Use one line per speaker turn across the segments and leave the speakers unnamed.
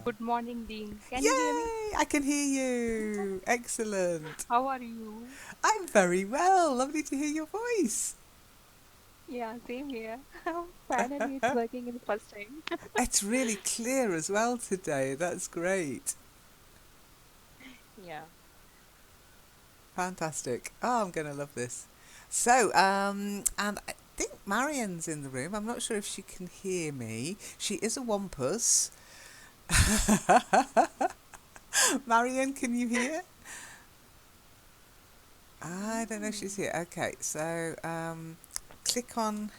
Good morning, Dean. Can you hear me?
Yay! I can hear you. Excellent.
How are you?
I'm very well. Lovely to hear your voice.
Yeah, same here. Finally, it's working in the first time.
It's really clear as well today. That's great.
Yeah.
Fantastic. Oh, I'm going to love this. And I think Marian's in the room. I'm not sure if she can hear me. She is a wampus. Marian, can you hear? I don't know if she's here. Okay, so click on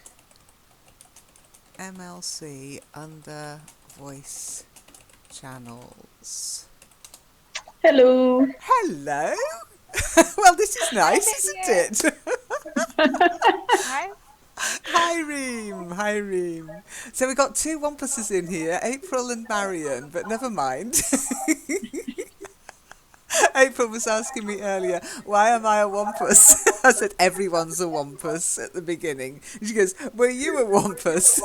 MLC under voice channels.
Hello.
Hello. Well, this is nice,
Yes.
isn't it?
Hi.
Hi, Reem. Hi, Reem. So we've got two wampuses in here, April and Marion, but never mind. April was asking me earlier, why am I a wampus? I said, everyone's a wampus at the beginning. She goes, were you a wampus?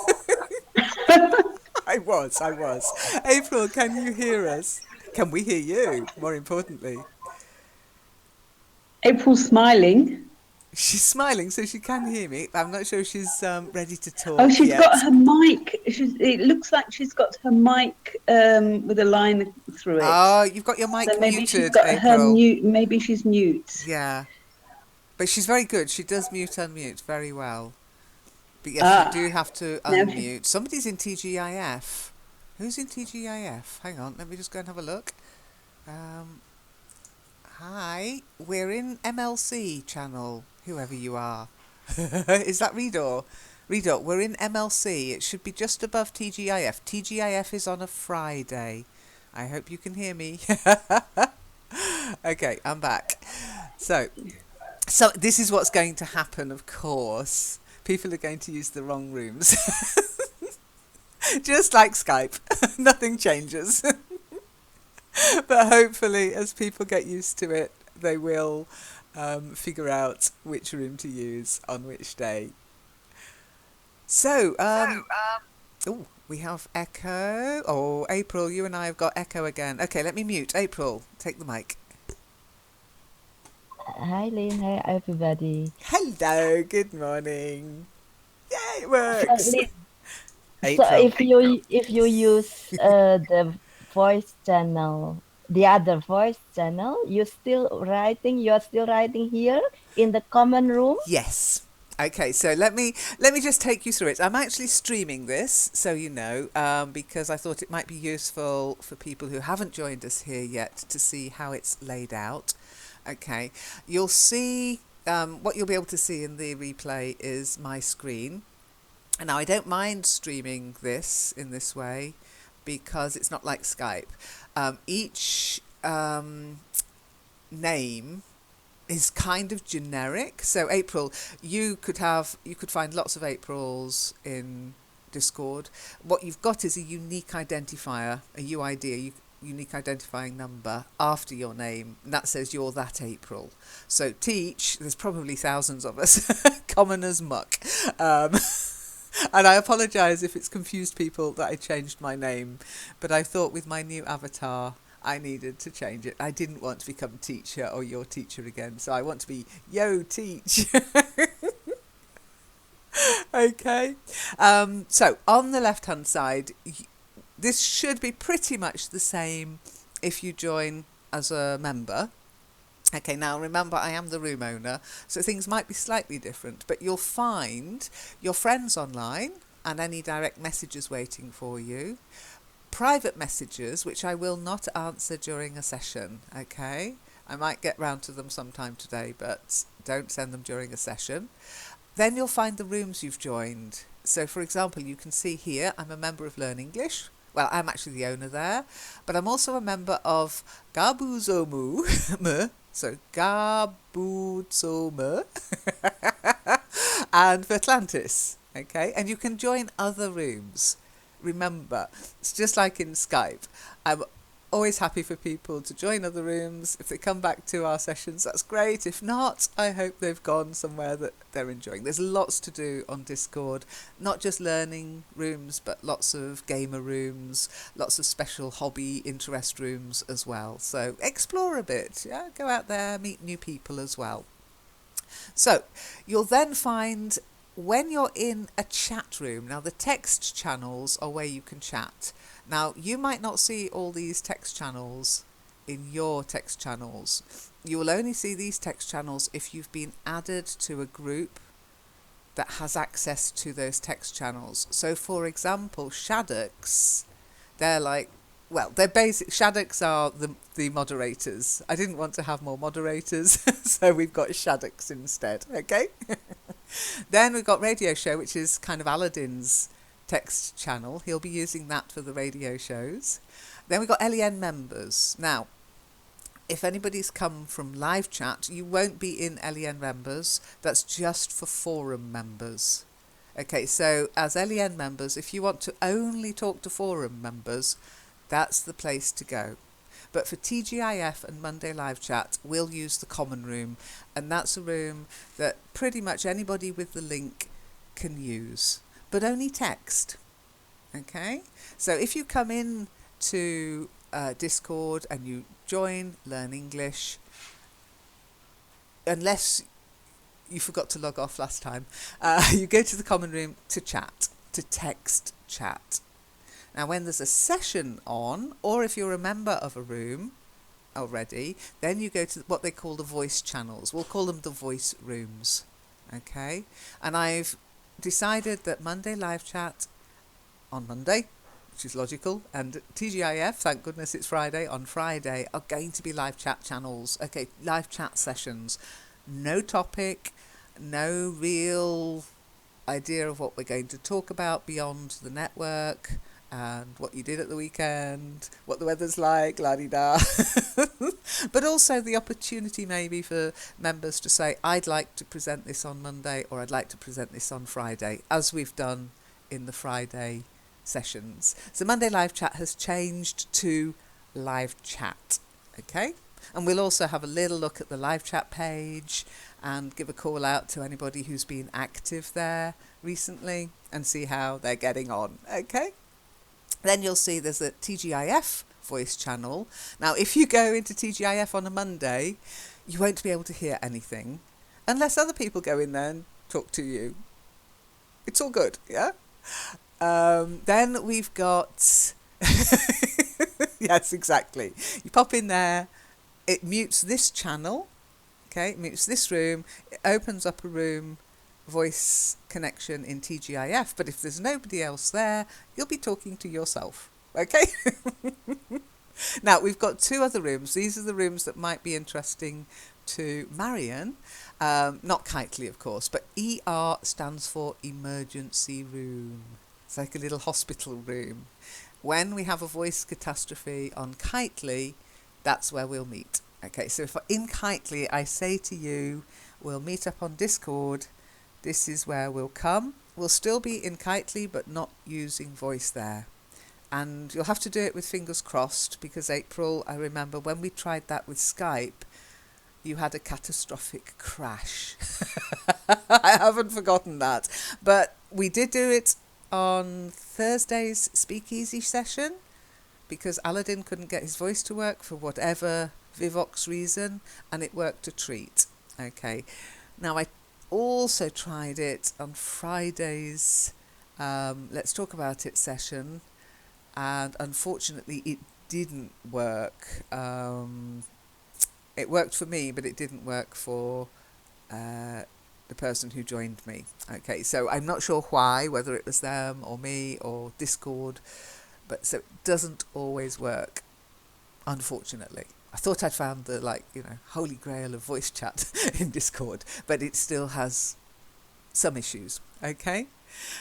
I was. April, can you hear us? Can we hear you, more importantly?
April's smiling.
She's smiling, so she can hear me. I'm not sure she's ready to
Oh,
talk
she's got
yet.
her mic. It looks like she's got her mic with a line through it.
Oh, you've got your
So
mic
maybe she's
muted,
got her
April.
mute. Maybe she's mute.
Yeah, but she's very good. She does mute, unmute very well. But yes, you
Ah,
do have to
now
unmute. Somebody's in TGIF. Who's in TGIF? Hang on, let me just go and have a look. Um, Hi, we're in MLC channel, whoever you are. Is that Redor? Redor, we're in MLC. It should be just above TGIF. TGIF is on a Friday. I hope you can hear me. Okay, I'm back. So, so this is what's going to happen, of course. People are going to use the wrong rooms. Just like Skype. Nothing changes. But hopefully, as people get used to it, they will figure out which room to use on which day. So, oh, we have echo. Oh, April, you and I have got echo again. Okay, let me mute. April, take the mic.
Hi, Lynn. Hi, everybody.
Hello, good morning. Yay, it
So,
works.
Lynn, so
April.
if you use the voice channel, the other voice channel, you're still writing here in the common room?
Yes. Okay, so let me just take you through it. I'm actually streaming this, so you know, because I thought it might be useful for people who haven't joined us here yet to see how it's laid out. Okay, you'll see what you'll be able to see in the replay is my screen. And now I don't mind streaming this in this way because it's not like Skype. Each name is kind of generic. So April, you could find lots of Aprils in Discord. What you've got is a unique identifier, a UID, unique identifying number after your name, and that says you're that April. So Teach, there's probably thousands of us, common as muck. And I apologise if it's confused people that I changed my name, but I thought with my new avatar I needed to change it. I didn't want to become teacher or your teacher again, so I want to be Yo Teach. Okay. So on the left hand side, this should be pretty much the same if you join as a member. Okay, now remember I am the room owner, so things might be slightly different, but you'll find your friends online and any direct messages waiting for you. Private messages, which I will not answer during a session, okay? I might get round to them sometime today, but don't send them during a session. Then you'll find the rooms you've joined. So, for example, you can see here, I'm a member of Learn English. Well, I'm actually the owner there, but I'm also a member of Gabuzomu, so Gabuzomu, and Vertlantis, okay? And you can join other rooms. Remember, it's just like in Skype. I'm always happy for people to join other rooms. If they come back to our sessions, that's great. If not, I hope they've gone somewhere that they're enjoying. There's lots to do on Discord, not just learning rooms, but lots of gamer rooms, lots of special hobby interest rooms as well. So explore a bit, yeah, go out there, meet new people as well. So you'll then find when you're in a chat room, now the text channels are where you can chat. Now, you might not see all these text channels in your text channels. You will only see these text channels if you've been added to a group that has access to those text channels. So, for example, Shaddocks, they're like, well, they're basic. Shaddocks are the moderators. I didn't want to have more moderators, so we've got Shaddocks instead, okay? Then we've got Radio Show, which is kind of Aladdin's text channel. He'll be using that for the radio shows. Then we've got LEN members. Now, if anybody's come from live chat, you won't be in LEN members. That's just for forum members. Okay, so as LEN members, if you want to only talk to forum members, that's the place to go. But for TGIF and Monday Live Chat, we'll use the common room, and that's a room that pretty much anybody with the link can use, but only text. Okay, so if you come in to Discord and you join Learn English, unless you forgot to log off last time, you go to the common room to chat, to text chat. Now, when there's a session on, or if you're a member of a room already, then you go to what they call the voice channels. We'll call them the voice rooms. Okay, and I've decided that Monday Live Chat on Monday, which is logical, and TGIF, thank goodness it's Friday, on Friday are going to be live chat channels. Okay, live chat sessions. No topic, no real idea of what we're going to talk about beyond the network and what you did at the weekend, what the weather's like, la-di-da. But also the opportunity maybe for members to say, I'd like to present this on Monday, or I'd like to present this on Friday, as we've done in the Friday sessions. So Monday Live Chat has changed to live chat, okay? And we'll also have a little look at the live chat page and give a call out to anybody who's been active there recently and see how they're getting on, okay? Then you'll see there's a TGIF voice channel. Now, if you go into TGIF on a Monday, you won't be able to hear anything unless other people go in there and talk to you. It's all good, yeah? Then we've got... Yes, exactly. You pop in there, it mutes this channel, okay? It mutes this room, it opens up a room voice connection in TGIF, but if there's nobody else there, you'll be talking to yourself, okay? Now, we've got two other rooms. These are the rooms that might be interesting to Marion. Not Kitely, of course, but ER stands for emergency room. It's like a little hospital room. When we have a voice catastrophe on Kitely, that's where we'll meet. Okay, so if in Kitely I say to you, we'll meet up on Discord, this is where we'll come. We'll still be in Kitely, but not using voice there. And you'll have to do it with fingers crossed, because April, I remember when we tried that with Skype, you had a catastrophic crash. I haven't forgotten that. But we did do it on Thursday's speakeasy session, because Aladdin couldn't get his voice to work for whatever Vivox reason, and it worked a treat. Okay. Now, I also tried it on Friday's Let's Talk About It session, and unfortunately it didn't work. It worked for me, but it didn't work for the person who joined me. Okay, so I'm not sure why, whether it was them or me or Discord, but so it doesn't always work, unfortunately. I thought I'd found the, holy grail of voice chat in Discord, but it still has some issues, okay?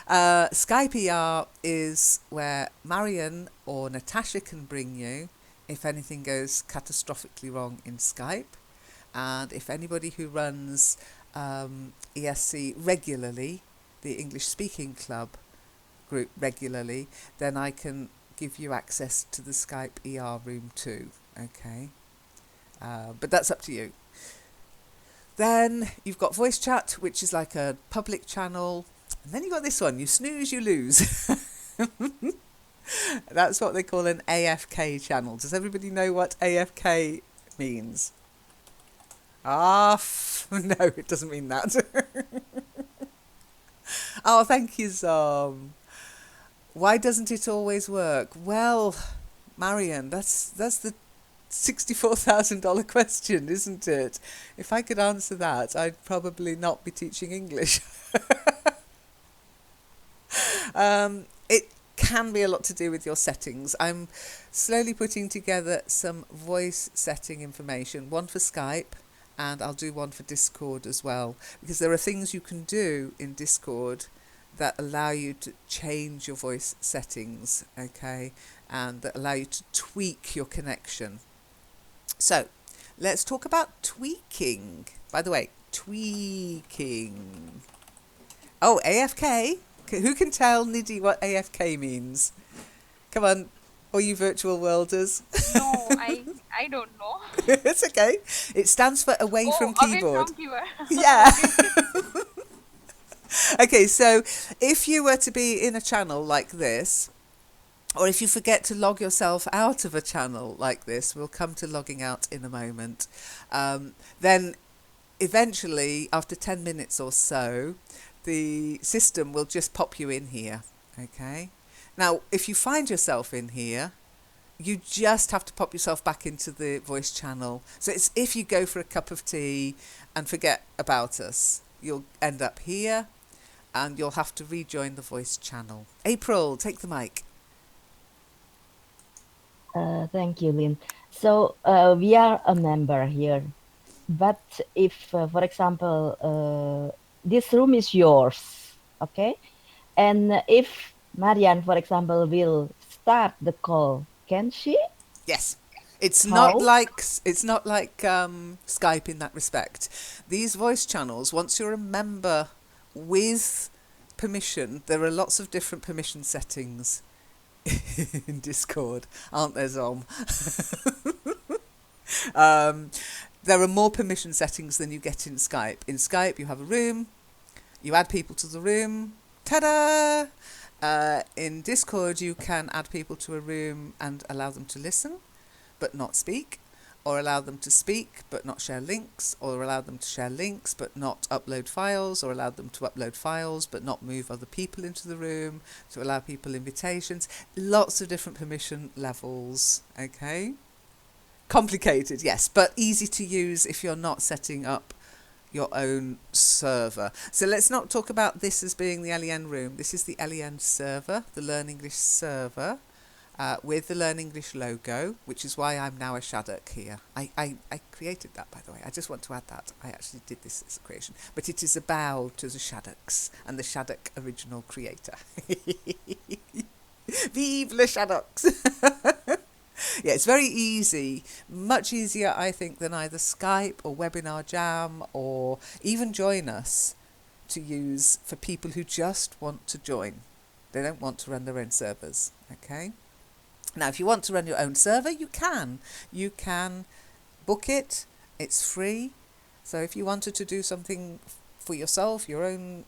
Skype ER is where Marion or Natasha can bring you if anything goes catastrophically wrong in Skype. And if anybody who runs ESC regularly, the English Speaking Club group regularly, then I can give you access to the Skype ER room too, okay? But that's up to you. Then you've got voice chat, which is like a public channel. And then you've got this one, you snooze, you lose. That's what they call an AFK channel. Does everybody know what AFK means? No, it doesn't mean that. Oh, thank you, Zom. Why doesn't it always work? Well, Marion, that's the $64,000 question, isn't it? If I could answer that, I'd probably not be teaching English. It can be a lot to do with your settings. I'm slowly putting together some voice setting information, one for Skype, and I'll do one for Discord as well, because there are things you can do in Discord that allow you to change your voice settings, okay, and that allow you to tweak your connection. So let's talk about tweaking. By the way, tweaking. Oh, AFK. Who can tell Nidhi what AFK means? Come on, all you virtual worlders.
No, I don't know.
It's okay. It stands for away from
Away
keyboard.
from keyboard.
Yeah. Okay, so if you were to be in a channel like this, or if you forget to log yourself out of a channel like this, we'll come to logging out in a moment, then eventually, after 10 minutes or so, the system will just pop you in here, okay? Now, if you find yourself in here, you just have to pop yourself back into the voice channel. So it's if you go for a cup of tea and forget about us, you'll end up here and you'll have to rejoin the voice channel. April, take the mic.
Thank you, Lynn. So we are a member here, but if, for example, this room is yours, okay? And if Marianne, for example, will start the call, can she?
Yes. It's
How?
not like Skype in that respect. These voice channels, once you're a member with permission, there are lots of different permission settings in Discord, aren't there, Zom? There are more permission settings than you get in Skype. In Skype, you have a room, you add people to the room, ta-da! In Discord, you can add people to a room and allow them to listen, but not speak, or allow them to speak, but not share links, or allow them to share links, but not upload files, or allow them to upload files, but not move other people into the room, to allow people invitations. Lots of different permission levels, okay? Complicated, yes, but easy to use if you're not setting up your own server. So let's not talk about this as being the LEN room. This is the LEN server, the Learn English server, with the Learn English logo, which is why I'm now a Shadok here. I created that, by the way. I just want to add that. I actually did this as a creation. But it is a bow to the Shadoks and the Shadok original creator. Vive le Shadoks! Yeah, it's very easy, much easier, I think, than either Skype or Webinar Jam or even Join Us to use for people who just want to join. They don't want to run their own servers, okay? Now, if you want to run your own server, you can. You can book it. It's free. So if you wanted to do something for yourself, your own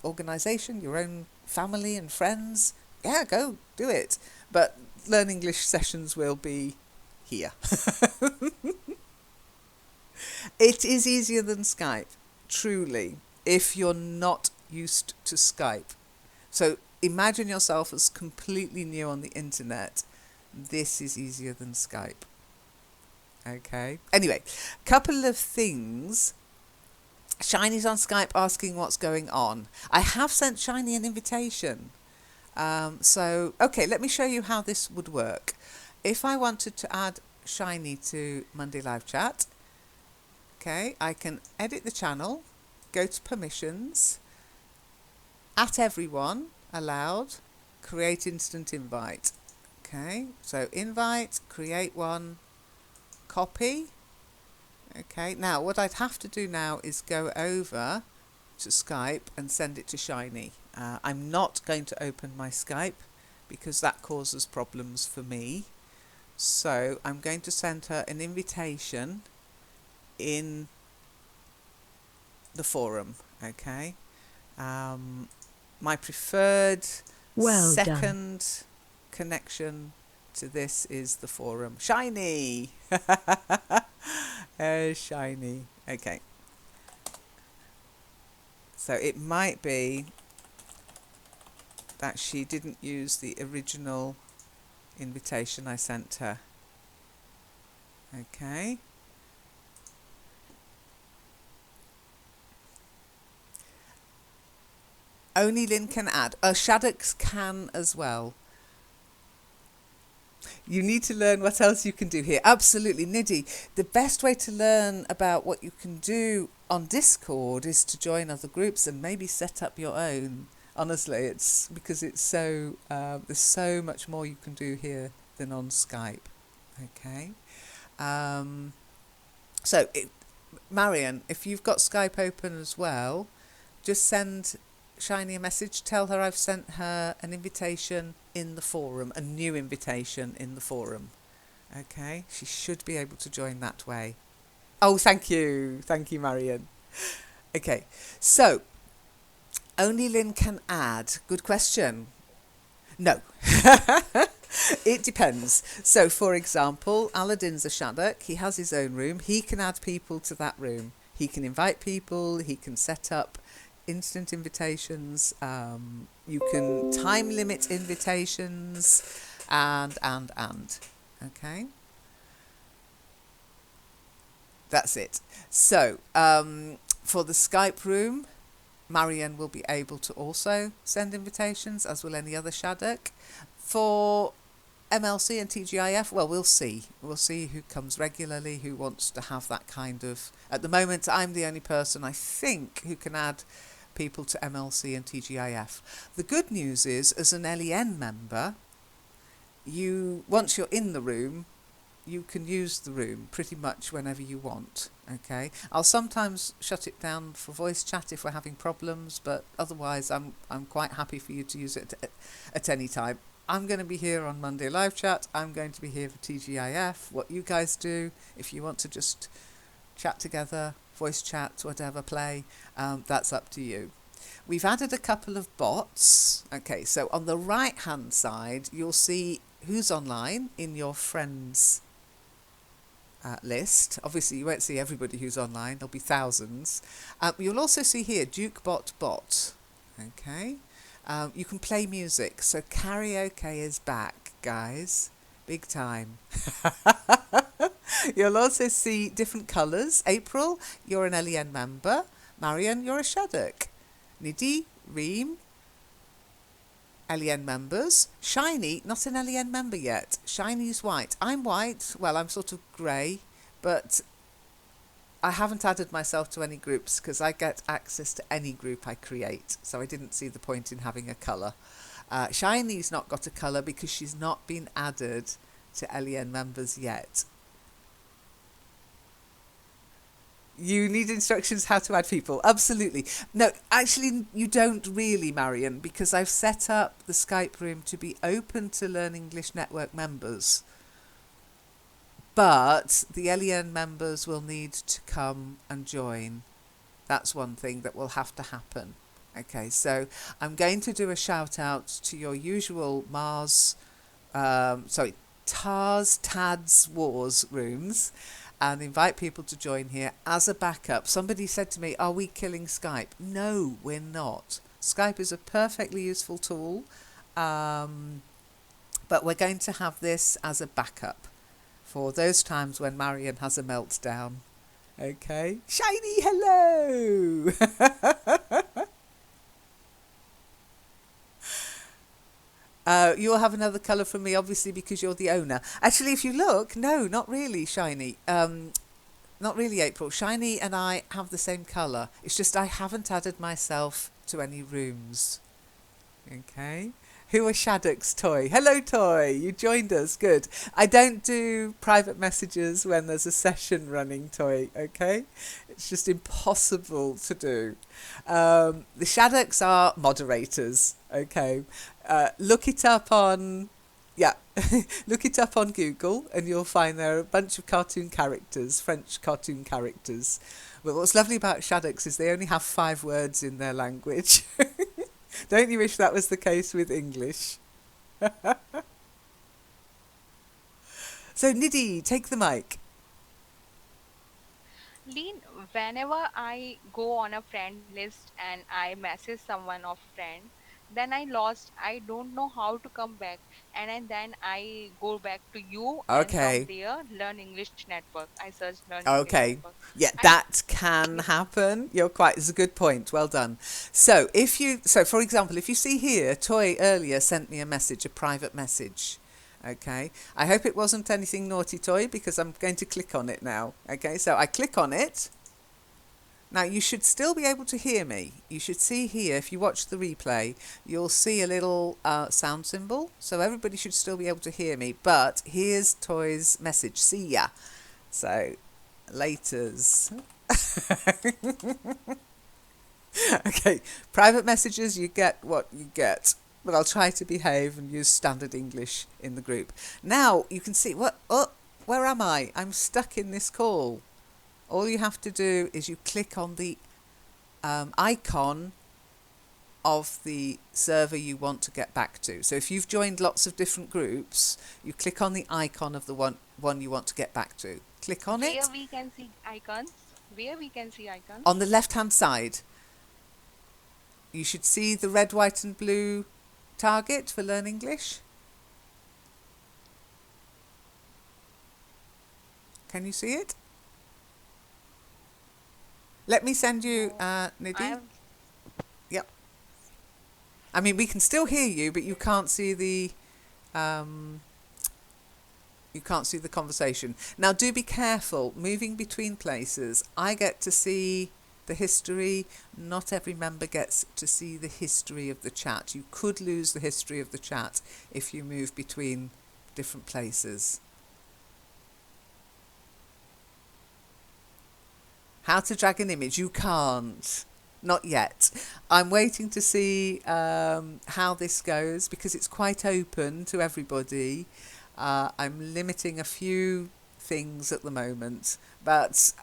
organisation, your own family and friends, yeah, go do it. But Learn English sessions will be here. It is easier than Skype, truly, if you're not used to Skype. So imagine yourself as completely new on the internet. This is easier than Skype. Okay. Anyway, couple of things. Shiny's on Skype asking what's going on. I have sent Shiny an invitation. Okay, let me show you how this would work. If I wanted to add Shiny to Monday Live Chat, okay, I can edit the channel, go to permissions, at everyone, allowed, create instant invite. Okay, so invite, create one, copy. Okay, now what I'd have to do now is go over to Skype and send it to Shiny. I'm not going to open my Skype because that causes problems for me. So I'm going to send her an invitation in the forum, okay? My preferred
Well done.
second connection to this is the forum. Shiny! Shiny. Okay. So it might be that she didn't use the original invitation I sent her. Okay. Only Lynn can add. Shaddocks can as well. You need to learn what else you can do here. Absolutely, Nidhi. The best way to learn about what you can do on Discord is to join other groups and maybe set up your own. Honestly, it's because it's so there's so much more you can do here than on Skype. Okay. Marion, if you've got Skype open as well, just send Shiny a message. Tell her I've sent her an invitation in the forum, a new invitation in the forum. Okay, she should be able to join that way. Oh, thank you, Marion. Okay, so only Lynn can add. Good question. No. It depends. So, for example, Aladdin's a Shaddock. He has his own room. He can add people to that room. He can invite people. He can set up instant invitations. You can time limit invitations and. Okay? That's it. So, for the Skype room, Marianne will be able to also send invitations, as will any other Shaddock. For MLC and TGIF, well, we'll see. We'll see who comes regularly, who wants to have that kind of... At the moment, I'm the only person, I think, who can add people to MLC and TGIF. The good news is, as an LEN member, once you're in the room, you can use the room pretty much whenever you want. Okay, I'll sometimes shut it down for voice chat if we're having problems, but otherwise I'm quite happy for you to use it at any time. I'm going to be here on Monday live chat. I'm going to be here for TGIF. What you guys do, if you want to just chat together, voice chat, whatever, play, that's up to you. We've added a couple of bots. Okay, so on the right hand side, you'll see who's online in your friends list. Obviously, you won't see everybody who's online. There'll be thousands. You'll also see here Jukebot bot. Okay. You can play music. So karaoke is back, guys. Big time. You'll also see different colours. April, you're an LEN member. Marian, you're a Shaddock. Nidhi, Reem, LEN members. Shiny, not an LEN member yet. Shiny's white. I'm white. Well, I'm sort of grey, but I haven't added myself to any groups because I get access to any group I create, so I didn't see the point in having a colour. Shiny's not got a colour because she's not been added to LEN members yet. You need instructions how to add people. Absolutely. No, actually, you don't really, Marion, because I've set up the Skype room to be open to Learn English Network members. But the LEN members will need to come and join. That's one thing that will have to happen. Okay, so I'm going to do a shout out to your usual TARS, TADS Wars rooms and invite people to join here as a backup. Somebody said to me, are we killing Skype? No, we're not. Skype is a perfectly useful tool, but we're going to have this as a backup for those times when Marion has a meltdown. Okay. Shiny, hello! You'll have another colour from me, obviously, because you're the owner. Actually, if you look, no, not really, Shiny. Not really, April. Shiny and I have the same colour. It's just I haven't added myself to any rooms. Okay. Who are Shaddock's Toy? Hello, Toy. You joined us. Good. I don't do private messages when there's a session running, Toy. Okay, it's just impossible to do. The Shaddocks are moderators. Okay, look it up on. Yeah, look it up on Google and you'll find there are a bunch of cartoon characters, French cartoon characters. But what's lovely about Shaddocks is they only have 5 words in their language. Don't you wish that was the case with English? So, Nidhi, take the mic.
Lean, whenever I go on a friend list and I message someone of friend, then I lost. I don't know how to come back. And then I go back to you, and from
Okay,
there, Learn English Network. I search Learn English
okay.
Network.
Yeah,
I
that can
yeah,
happen. You're quite, it's a good point. Well done. So for example, if you see here, Toy earlier sent me a message, a private message. Okay. I hope it wasn't anything naughty, Toy, because I'm going to click on it now. Okay, so I click on it. Now, you should still be able to hear me. You should see here, if you watch the replay, you'll see a little sound symbol. So everybody should still be able to hear me. But here's Toy's message. See ya. So, laters. Okay, private messages, you get what you get. But I'll try to behave and use standard English in the group. Now, you can see, where am I? I'm stuck in this call. All you have to do is you click on the icon of the server you want to get back to. So if you've joined lots of different groups, you click on the icon of the one you want to get back to. Click on
where
it.
we can see icons. Where we can see icons.
On the left-hand side, you should see the red, white and blue target for Learn English. Can you see it? Let me send you,
No, I
Nidhi.
have.
Yep. I mean, we can still hear you, but you can't see the conversation. Now, do be careful moving between places. I get to see the history. Not every member gets to see the history of the chat. You could lose the history of the chat if you move between different places. How to drag an image? You can't. Not yet. I'm waiting to see how this goes because it's quite open to everybody. I'm limiting a few things at the moment, but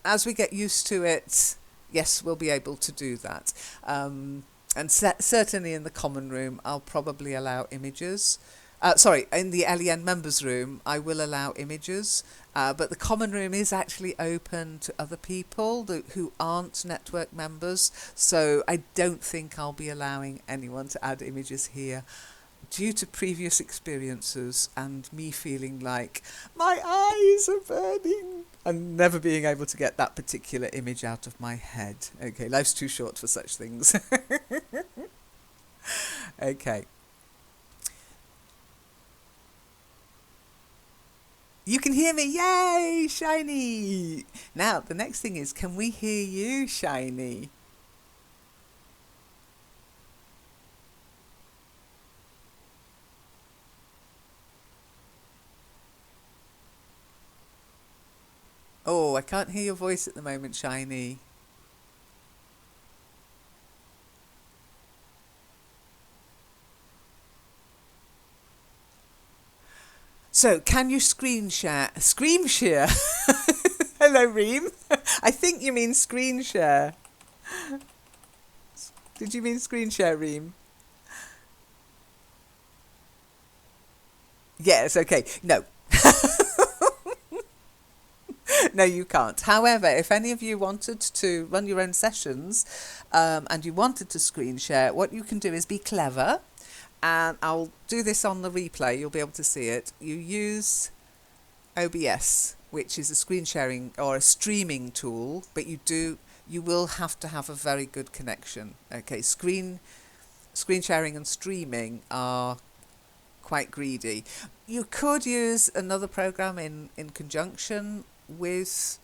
as we get used to it, yes, we'll be able to do that. And certainly in the common room, I'll probably allow images. In the LEN members room, I will allow images, but the common room is actually open to other people who aren't network members, so I don't think I'll be allowing anyone to add images here due to previous experiences and me feeling like my eyes are burning and never being able to get that particular image out of my head. Okay, life's too short for such things. Okay. You can hear me, yay, Shiny! Now, the next thing is, can we hear you, Shiny? Oh, I can't hear your voice at the moment, Shiny. So, can you screen share? Screen share? Hello, Reem. I think you mean screen share. Did you mean screen share, Reem? Yes, okay. No. No, you can't. However, if any of you wanted to run your own sessions and you wanted to screen share, what you can do is be clever. And I'll do this on the replay. You'll be able to see it. You use OBS, which is a screen sharing or a streaming tool, but you will have to have a very good connection. Okay, screen sharing and streaming are quite greedy. You could use another program in conjunction with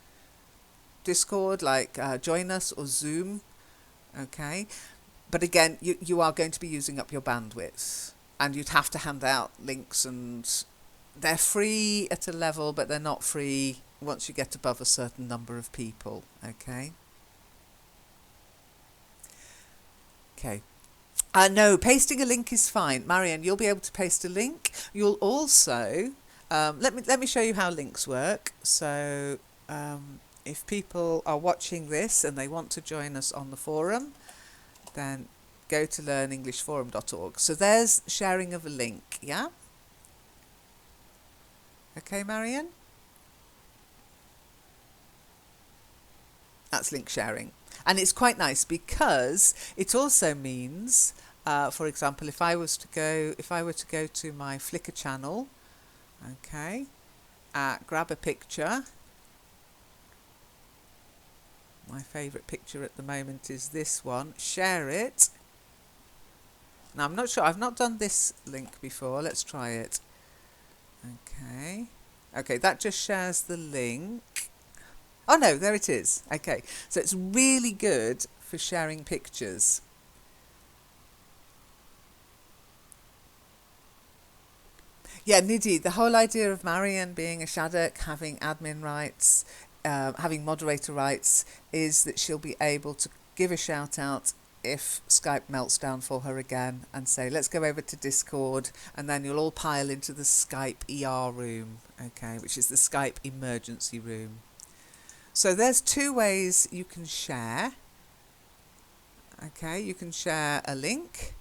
Discord, like Join Us or Zoom. Okay, but again, you are going to be using up your bandwidth. and you'd have to hand out links, and they're free at a level, but they're not free once you get above a certain number of people. Okay. Okay. No, pasting a link is fine. Marianne, you'll be able to paste a link. You'll also, let me show you how links work. So if people are watching this and they want to join us on the forum, then go to learnenglishforum.org. So there's sharing of a link, yeah? Okay, Marianne? That's link sharing. And it's quite nice because it also means, for example, if I were to go to my Flickr channel, okay, grab a picture. My favourite picture at the moment is this one. Share it. Now I'm not sure. I've not done this link before. Let's try it. Okay. Okay, that just shares the link. Oh no, there it is. Okay, so it's really good for sharing pictures. Yeah, Nidhi, the whole idea of Marianne being a Shadok, having admin rights, having moderator rights, is that she'll be able to give a shout out if Skype melts down for her again and say, let's go over to Discord, and then you'll all pile into the Skype ER room, okay, which is the Skype emergency room. So there's two ways you can share. Okay, you can share a link,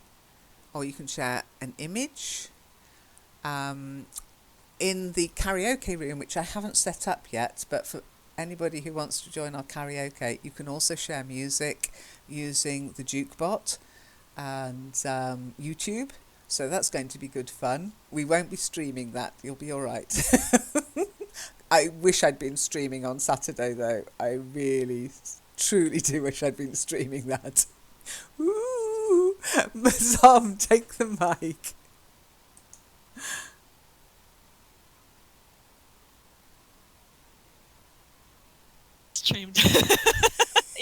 or you can share an image. In the karaoke room, which I haven't set up yet, but for anybody who wants to join our karaoke, you can also share music using the Jukebot and YouTube. So that's going to be good fun. We won't be streaming that. You'll be all right. I wish I'd been streaming on Saturday, though. I really, truly do wish I'd been streaming that. Ooh, Mazam, take the mic.
Streamed.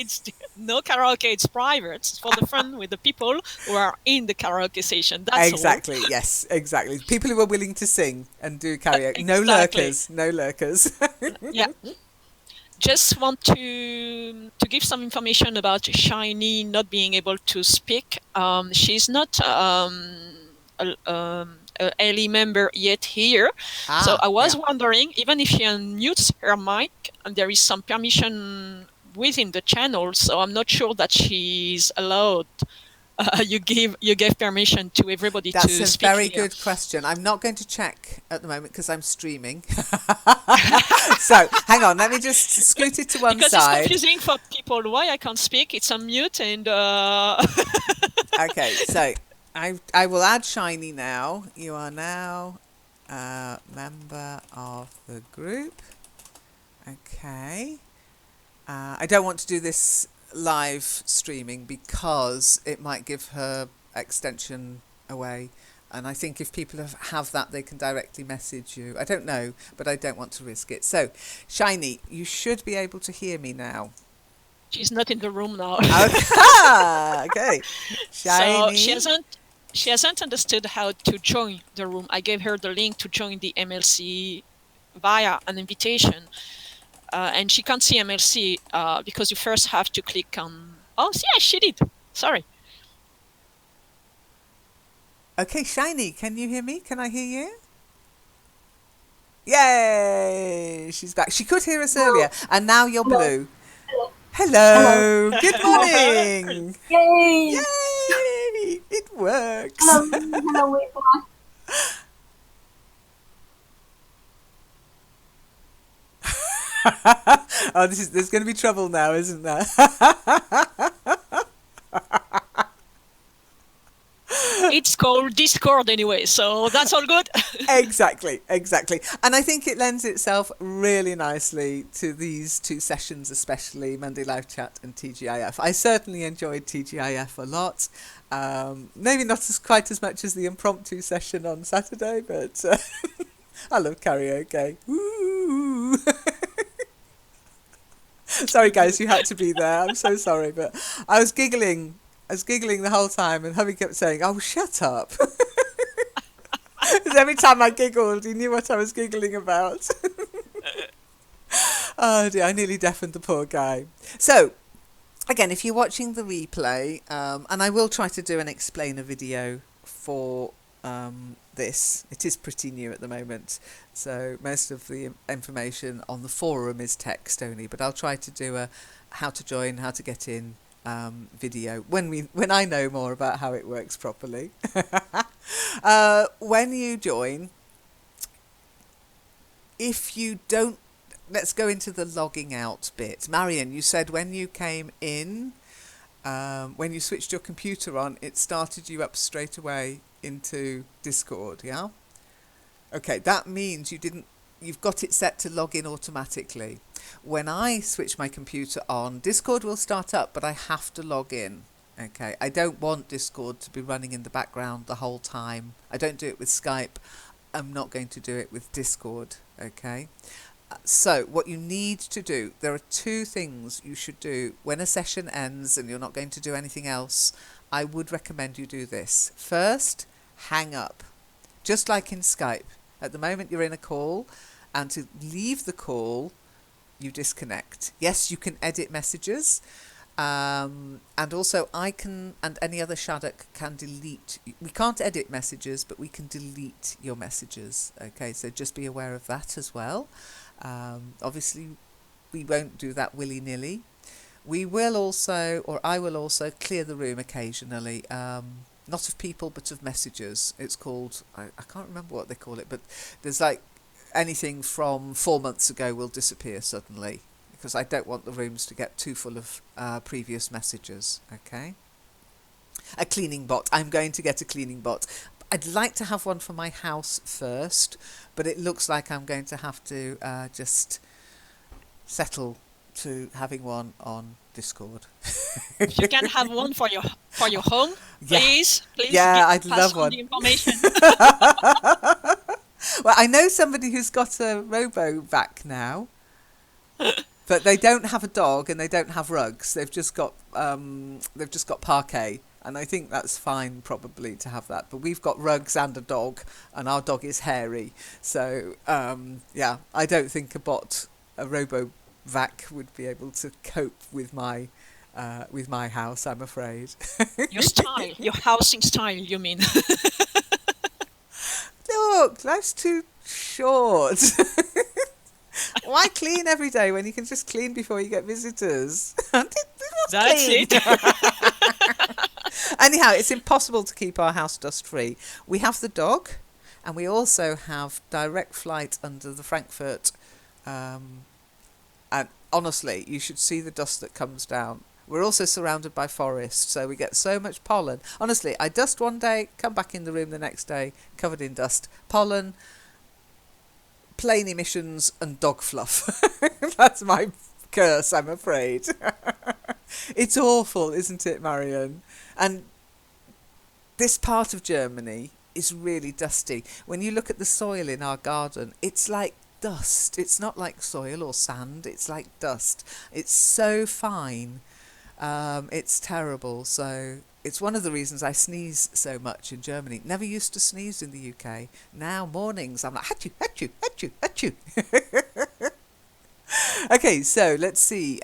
It's no karaoke, it's private. It's for the fun with the people who are in the karaoke session. That's
exactly,
all.
Yes, exactly. People who are willing to sing and do karaoke.
Exactly.
No lurkers, no lurkers.
Yeah. Just want to give some information about Shiny not being able to speak. She's not a LE member yet here. So I was wondering, even if she unmutes her mic, and there is some permission within the channel, so I'm not sure that she's allowed. You gave permission to everybody to speak.
That's a very good question. I'm not going to check at the moment because I'm streaming. So hang on, let me just scoot it to one
because
side.
It's confusing for people why I can't speak. It's on mute and.
Okay, so I will add Shiny now. You are now a member of the group. Okay. I don't want to do this live streaming because it might give her extension away, and I think if people have that, they can directly message you. I don't know, but I don't want to risk it. So Shiny, you should be able to hear me now.
She's not in the room now.
Okay. Shiny.
So she hasn't understood how to join the room. I gave her the link to join the MLC via an invitation. And she can't see MLC because you first have to click on... Oh, yeah, she did. Sorry.
Okay, Shiny, can you hear me? Can I hear you? Yay! She's back. She could hear us earlier, and now you're blue. Hello. Good morning.
Yay!
Yay! It works.
Hello, everyone.
Oh, there's going to be trouble now, isn't there?
It's called Discord anyway, so that's all good.
Exactly. And I think it lends itself really nicely to these two sessions, especially Monday Live Chat and TGIF. I certainly enjoyed TGIF a lot. Maybe not quite as much as the impromptu session on Saturday, but I love karaoke. Woo! Sorry guys, you had to be there. I'm so sorry, but I was giggling the whole time, and hubby kept saying, "Oh, shut up." Because every time I giggled, he knew what I was giggling about. Oh dear, I nearly deafened the poor guy. So, again, if you're watching the replay, and I will try to do an explainer video for this. It is pretty new at the moment, so most of the information on the forum is text only, but I'll try to do a how to join, how to get in video when I know more about how it works properly. When you join, if you don't, let's go into the logging out bit. Marion, you said when you came in, when you switched your computer on, it started you up straight away into Discord, yeah? Okay, that means you've got it set to log in automatically. When I switch my computer on, Discord will start up, but I have to log in. Okay, I don't want Discord to be running in the background the whole time. I don't do it with Skype. I'm not going to do it with Discord, okay? So what you need to do, there are two things you should do when a session ends and you're not going to do anything else. I would recommend you do this. First, hang up. Just like in Skype. At the moment you're in a call, and to leave the call, you disconnect. Yes, you can edit messages, and also I can, and any other Shadok can delete. We can't edit messages, but we can delete your messages. Okay, so just be aware of that as well. Obviously, we won't do that willy-nilly. We will also, or I will also, clear the room occasionally. Not of people, but of messages. It's called, I can't remember what they call it, but there's like anything from 4 months ago will disappear suddenly, because I don't want the rooms to get too full of previous messages, okay? A cleaning bot. I'm going to get a cleaning bot. I'd like to have one for my house first, but it looks like I'm going to have to just settle to having one on Discord.
If you can have one for your home,
Yeah.
please
Yeah, I'd
pass
love
on
one.
the information.
Well, I know somebody who's got a robo-vac now, but they don't have a dog and they don't have rugs. They've just got parquet, and I think that's fine probably to have that. But we've got rugs and a dog, and our dog is hairy. So yeah, I don't think a robo-vac would be able to cope with my house, I'm afraid.
Your style, your housing style, you mean?
Look, life's too short. Why clean every day when you can just clean before you get visitors?
That's it.
Anyhow, it's impossible to keep our house dust free. We have the dog, and we also have direct flight under the Frankfurt. And honestly, you should see the dust that comes down. We're also surrounded by forest, so we get so much pollen. Honestly, I dust one day, come back in the room the next day, covered in dust. Pollen, plane emissions, and dog fluff. That's my curse, I'm afraid. It's awful, isn't it, Marion? And this part of Germany is really dusty. When you look at the soil in our garden, it's like dust. It's not like soil or sand, it's like dust. It's so fine. It's terrible. So it's one of the reasons I sneeze so much in Germany. Never used to sneeze in the UK. Now mornings I'm like achoo, achoo, achoo, achoo. Okay, so let's see.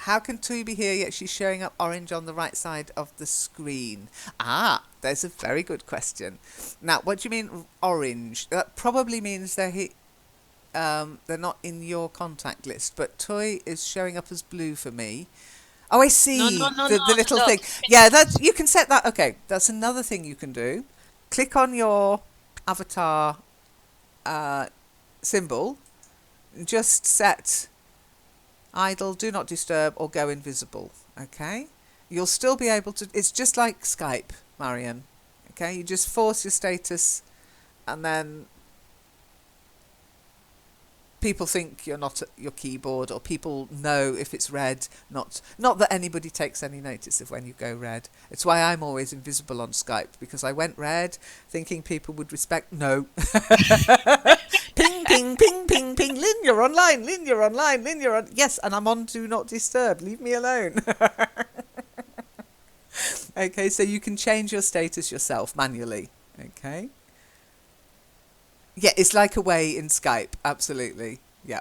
How can Tui be here yet she's showing up orange on the right side of the screen? Ah, there's a very good question. Now, what do you mean orange? That probably means they're not in your contact list, but Toy is showing up as blue for me. Oh, I see.
No,
The little thing. Yeah, you can set that. Okay, that's another thing you can do. Click on your avatar symbol. Just set idle, do not disturb, or go invisible. Okay? You'll still be able to. It's just like Skype, Marion. Okay? You just force your status, and then people think you're not at your keyboard, or people know if it's red. Not that anybody takes any notice of when you go red. It's why I'm always invisible on Skype, because I went red thinking people would respect. No. Ping, ping, ping, ping, ping. Lynn, you're online. Lynn, you're online. Lynn, you're on. Yes, and I'm on Do Not Disturb. Leave me alone. Okay, so you can change your status yourself manually. Okay. Yeah, it's like a way in Skype. Absolutely. Yeah.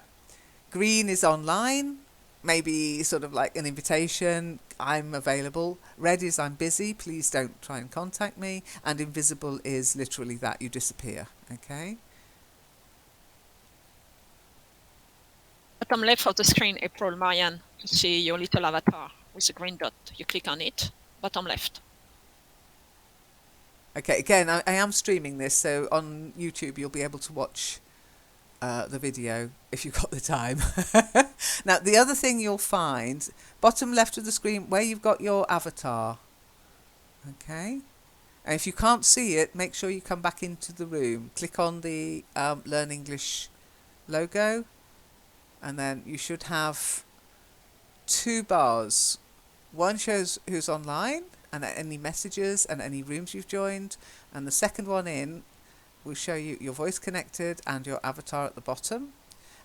Green is online, maybe sort of like an invitation. I'm available. Red is I'm busy. Please don't try and contact me. And invisible is literally that you disappear. Okay.
Bottom left of the screen, April, Marianne, to see your little avatar with a green dot. You click on it, bottom left.
Okay. Again, I am streaming this, so on YouTube you'll be able to watch the video if you've got the time. Now, the other thing you'll find, bottom left of the screen, where you've got your avatar. Okay. And if you can't see it, make sure you come back into the room. Click on the Learn English logo, and then you should have two bars. One shows who's online and any messages and any rooms you've joined, and the second one in will show you your voice connected and your avatar at the bottom.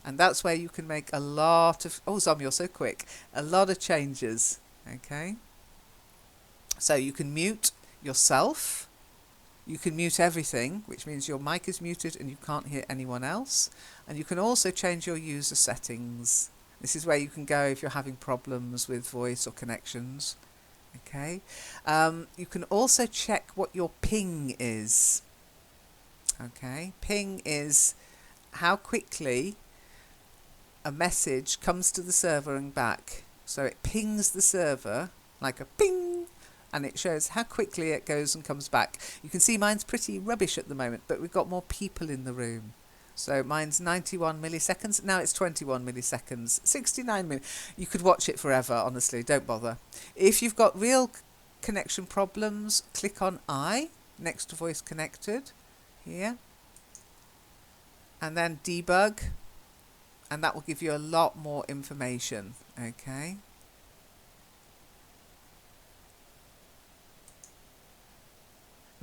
And that's where you can make a lot of, oh Zom, you're so quick, a lot of changes. Okay. So you can mute yourself, you can mute everything, which means your mic is muted and you can't hear anyone else. And you can also change your user settings. This is where you can go if you're having problems with voice or connections. Okay. You can also check what your ping is. Okay. Ping is how quickly a message comes to the server and back. So it pings the server like a ping, and it shows how quickly it goes and comes back. You can see mine's pretty rubbish at the moment, but we've got more people in the room. So mine's 91 milliseconds. Now it's 21 milliseconds. 69 milliseconds. You could watch it forever, honestly. Don't bother. If you've got real connection problems, click on I next to voice connected here. And then debug. And that will give you a lot more information. Okay.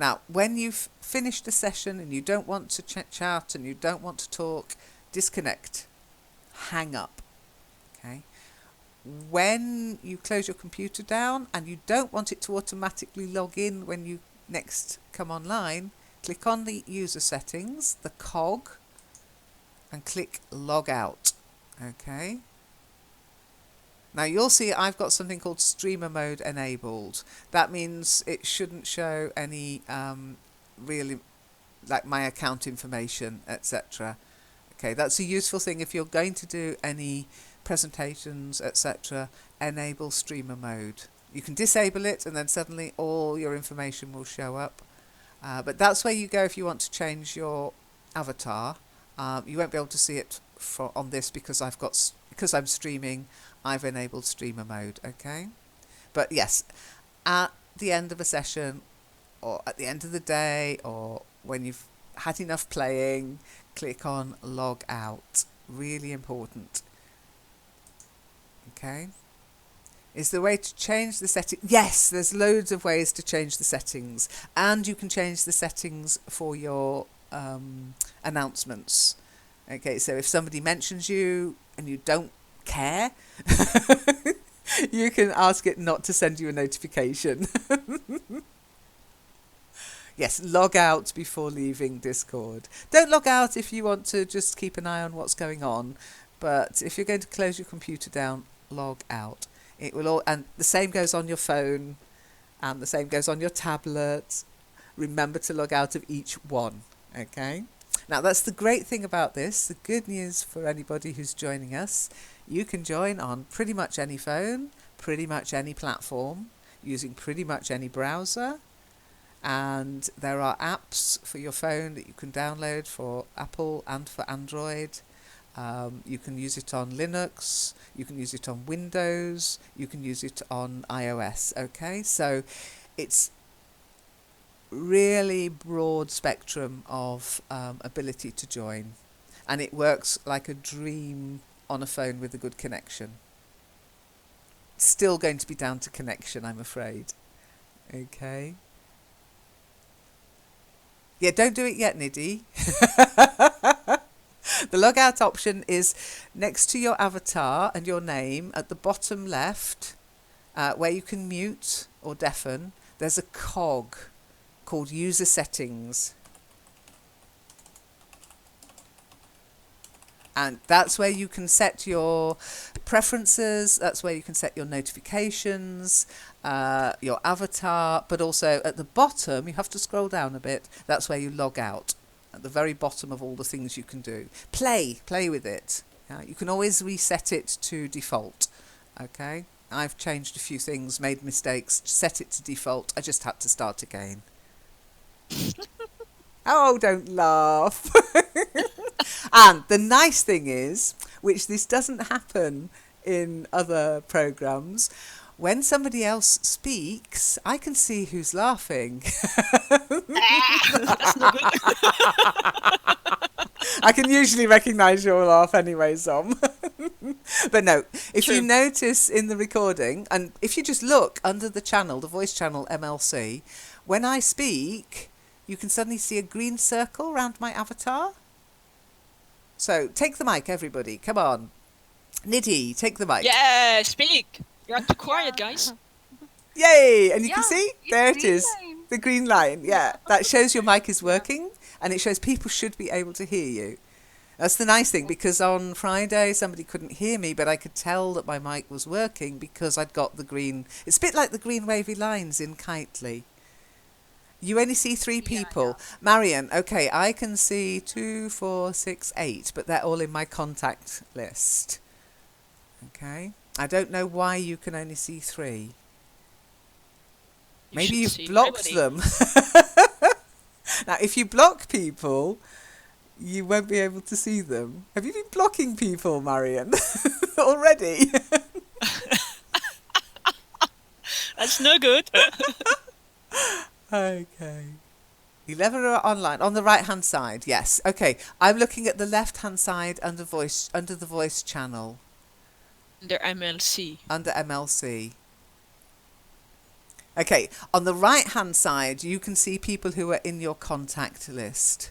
Now, when you've finished a session and you don't want to chat and you don't want to talk, disconnect. Hang up. Okay. When you close your computer down and you don't want it to automatically log in when you next come online, click on the user settings, the cog, and click log out. Okay. Now you'll see I've got something called streamer mode enabled. That means it shouldn't show any really like my account information, etc. Okay, that's a useful thing if you're going to do any presentations, etc. Enable streamer mode. You can disable it and then suddenly all your information will show up. But that's where you go if you want to change your avatar. You won't be able to see it on this because I'm streaming. I've enabled streamer mode. Okay, but yes, at the end of a session, or at the end of the day, or when you've had enough playing, click on log out. Really important. Okay. Is the way to change the setting? Yes, there's loads of ways to change the settings, and you can change the settings for your announcements. Okay, so if somebody mentions you and you don't care, you can ask it not to send you a notification. Yes, log out before leaving Discord. Don't log out if you want to just keep an eye on what's going on, but if you're going to close your computer down, log out. It will all, and the same goes on your phone, and the same goes on your tablet. Remember to log out of each one. Okay. Now that's the great thing about this. The good news for anybody who's joining us, you can join on pretty much any phone, pretty much any platform, using pretty much any browser. And there are apps for your phone that you can download for Apple and for Android. You can use it on Linux, you can use it on Windows, you can use it on iOS. Okay, so it's really broad spectrum of ability to join, and it works like a dream on a phone with a good connection. Still going to be down to connection, I'm afraid. Okay. Yeah, don't do it yet, Nidhi. The logout option is next to your avatar and your name at the bottom left, where you can mute or deafen. there's a cog called User Settings. And that's where you can set your preferences, that's where you can set your notifications, your avatar, but also at the bottom, you have to scroll down a bit, that's where you log out. At the very bottom of all the things you can do. Play with it. You can always reset it to default. Okay? I've changed a few things, made mistakes, set it to default. I just had to start again. Oh, don't laugh. And the nice thing is, which this doesn't happen in other programs, when somebody else speaks, I can see who's laughing.
That's no good.
I can usually recognise your laugh anyway, Zom. But no, if you
True.
notice in the recording, and if you just look under the channel, the voice channel MLC, when I speak, you can suddenly see a green circle around my avatar. So take the mic, everybody. Come on. Nidhi, take the mic.
Yeah, speak. You're too quiet, guys.
Yay! And you can
Yeah,
see,
it's
there it
green
is.
line.
The green line, yeah. That shows your mic is working, and it shows people should be able to hear you. That's the nice thing, because on Friday somebody couldn't hear me, but I could tell that my mic was working because I'd got the green... It's a bit like the green wavy lines in Kitely. You only see 3 people.
Yeah.
Marion, okay, I can see 2, 4, 6, 8, but they're all in my contact list. Okay. I don't know why you can only see 3. Maybe
should
you've
see
blocked
everybody.
them. Now, if you block people, you won't be able to see them. Have you been blocking people, Marion, already?
That's no good.
Okay. 11 are online on the right hand side. Yes. Okay. I'm looking at the left hand side under the voice channel
Under MLC.
under MLC. Okay. On the right hand side, you can see people who are in your contact list.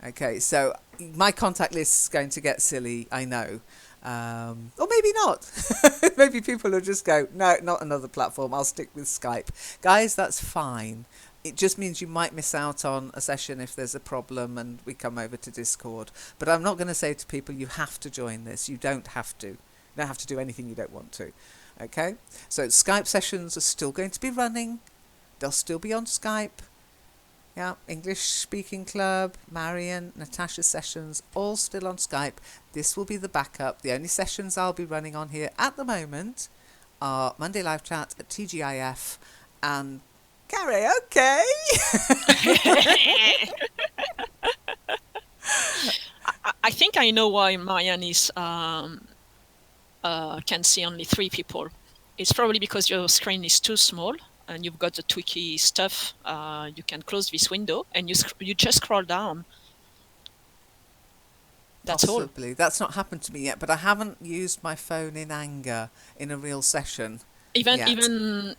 Okay. So my contact list is going to get silly. I know. Or maybe not. Maybe people will just go, no, not another platform. I'll stick with Skype. Guys, that's fine. It just means you might miss out on a session if there's a problem and we come over to Discord. But I'm not going to say to people, you have to join this. You don't have to. You don't have to do anything you don't want to. Okay? So Skype sessions are still going to be running. They'll still be on Skype. Yeah, English Speaking Club, Marion, Natasha's sessions, all still on Skype. This will be the backup. The only sessions I'll be running on here at the moment are Monday Live Chat at TGIF and karaoke.
I think I know why Marianne is can see only 3 people. It's probably because your screen is too small and you've got the tweaky stuff. You can close this window and you just scroll down. That's all.
Possibly. That's not happened to me yet, but I haven't used my phone in anger in a real session.
Even
yet.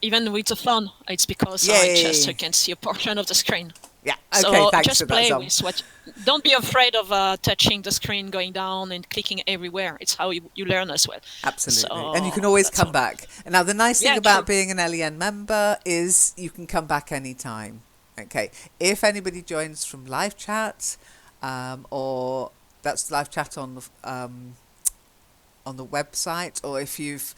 even with the phone, it's because
Yay.
I just can see a portion of the screen.
Yeah, okay,
So
thanks
just
for
play
that,
with
Zom.
what. Don't be afraid of touching the screen, going down and clicking everywhere. It's how you learn as well.
Absolutely.
So,
And you can always
that's
come
all.
back. And now the nice thing
Yeah,
about
true.
being an LEN member is you can come back anytime. Okay. If anybody joins from live chat, or that's live chat on the website, or if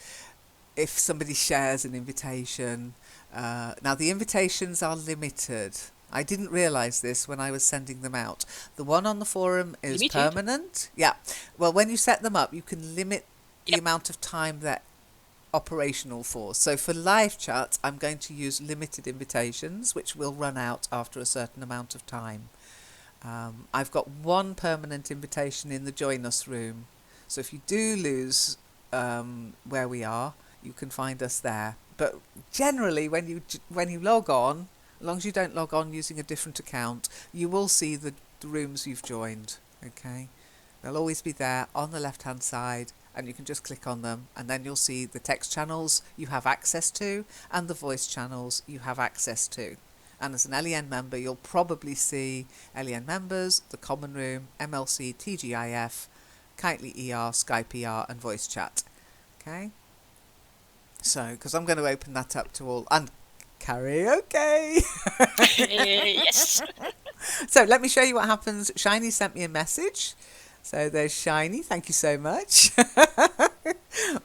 somebody shares an invitation. Now the invitations are limited. I didn't realise this when I was sending them out. The one on the forum is
Limited?
permanent. Yeah. Well, when you set them up, you can limit the
Yep.
amount of time they're operational for. So for live chat, I'm going to use limited invitations, which will run out after a certain amount of time. I've got one permanent invitation in the Join Us room. So if you do lose where we are, you can find us there. But generally, when you log on, as long as you don't log on using a different account, you will see the rooms you've joined. Okay, they'll always be there on the left hand side, and you can just click on them, and then you'll see the text channels you have access to and the voice channels you have access to. And as an LEN member, you'll probably see LEN members, the common room, MLC, TGIF, Kitely ER, Skype ER, and voice chat. Okay. So, because I'm going to open that up to all, and Karaoke.
Yes.
So let me show you what happens. Shiny sent me a message. So there's Shiny. Thank you so much.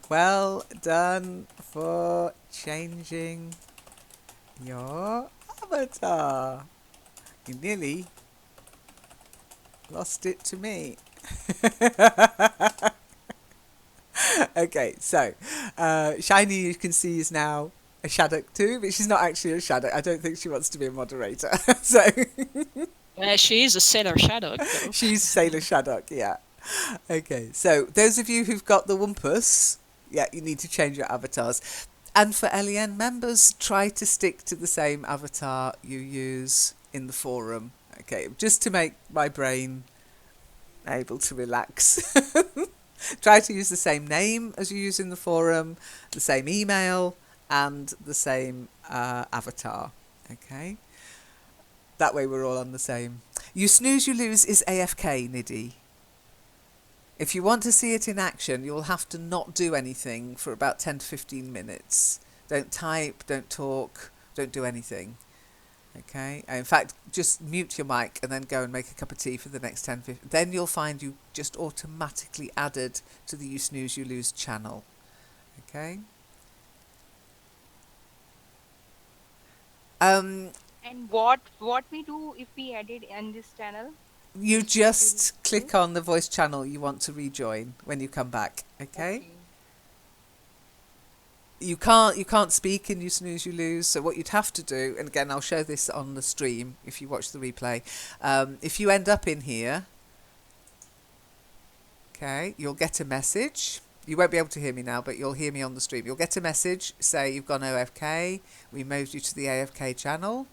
Well done for changing your avatar. You nearly lost it to me. Okay, so Shiny, you can see, is now a Shaddock too, but she's not actually a Shaddock. I don't think she wants to be a moderator. So
She is a Sailor Shadow, though.
she's Sailor Shaddock, yeah. Okay, so those of you who've got the Wumpus, yeah, you need to change your avatars. And for LEN members, try to stick to the same avatar you use in the forum. Okay, just to make my brain able to relax. Try to use the same name as you use in the forum, the same email, and the same avatar. Okay? That way we're all on the same. You Snooze, You Lose is AFK, Nidhi. If you want to see it in action, you'll have to not do anything for about 10 to 15 minutes. Don't type, don't talk, don't do anything. Okay? In fact, just mute your mic and then go and make a cup of tea for the next 10, 15. Then you'll find you just automatically added to the You Snooze, You Lose channel. Okay?
And what we do if we edit in this channel?
You just click on the voice channel you want to rejoin when you come back. Okay? You can't speak in You Snooze, You Lose. So what you'd have to do, and again I'll show this on the stream if you watch the replay. If you end up in here, okay, you'll get a message. You won't be able to hear me now, but you'll hear me on the stream. You'll get a message, say you've gone AFK. We moved you to the AFK channel.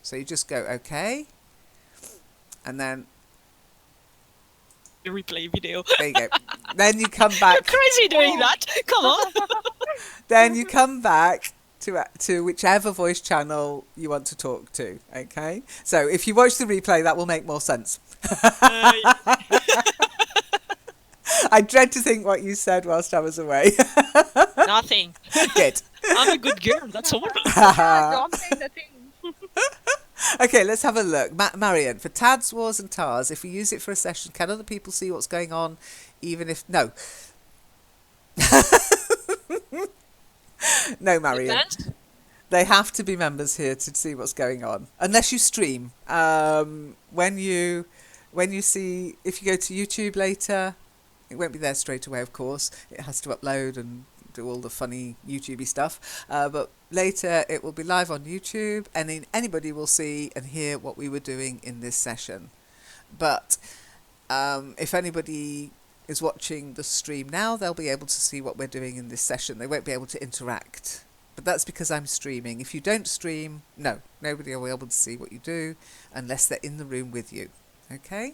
So you just go okay, and then
The replay video.
there you go. Then you come back.
You're crazy doing that. Come on.
Then you come back to whichever voice channel you want to talk to. Okay. So if you watch the replay, that will make more sense. I dread to think what you said whilst I was away.
Nothing.
Good.
I'm a good girl. That's all.
Don't say the thing.
Okay, let's have a look. Marion, for Tads, Wars and Tars, if we use it for a session, can other people see what's going on, even if... No. No, Marion.
Depends.
They have to be members here to see what's going on, unless you stream. When you see... If you go to YouTube later, it won't be there straight away, of course. It has to upload and do all the funny YouTubey stuff. But later it will be live on YouTube, and then anybody will see and hear what we were doing in this session. But if anybody is watching the stream now, they'll be able to see what we're doing in this session. They won't be able to interact. But that's because I'm streaming. If you don't stream, no, nobody will be able to see what you do unless they're in the room with you. Okay?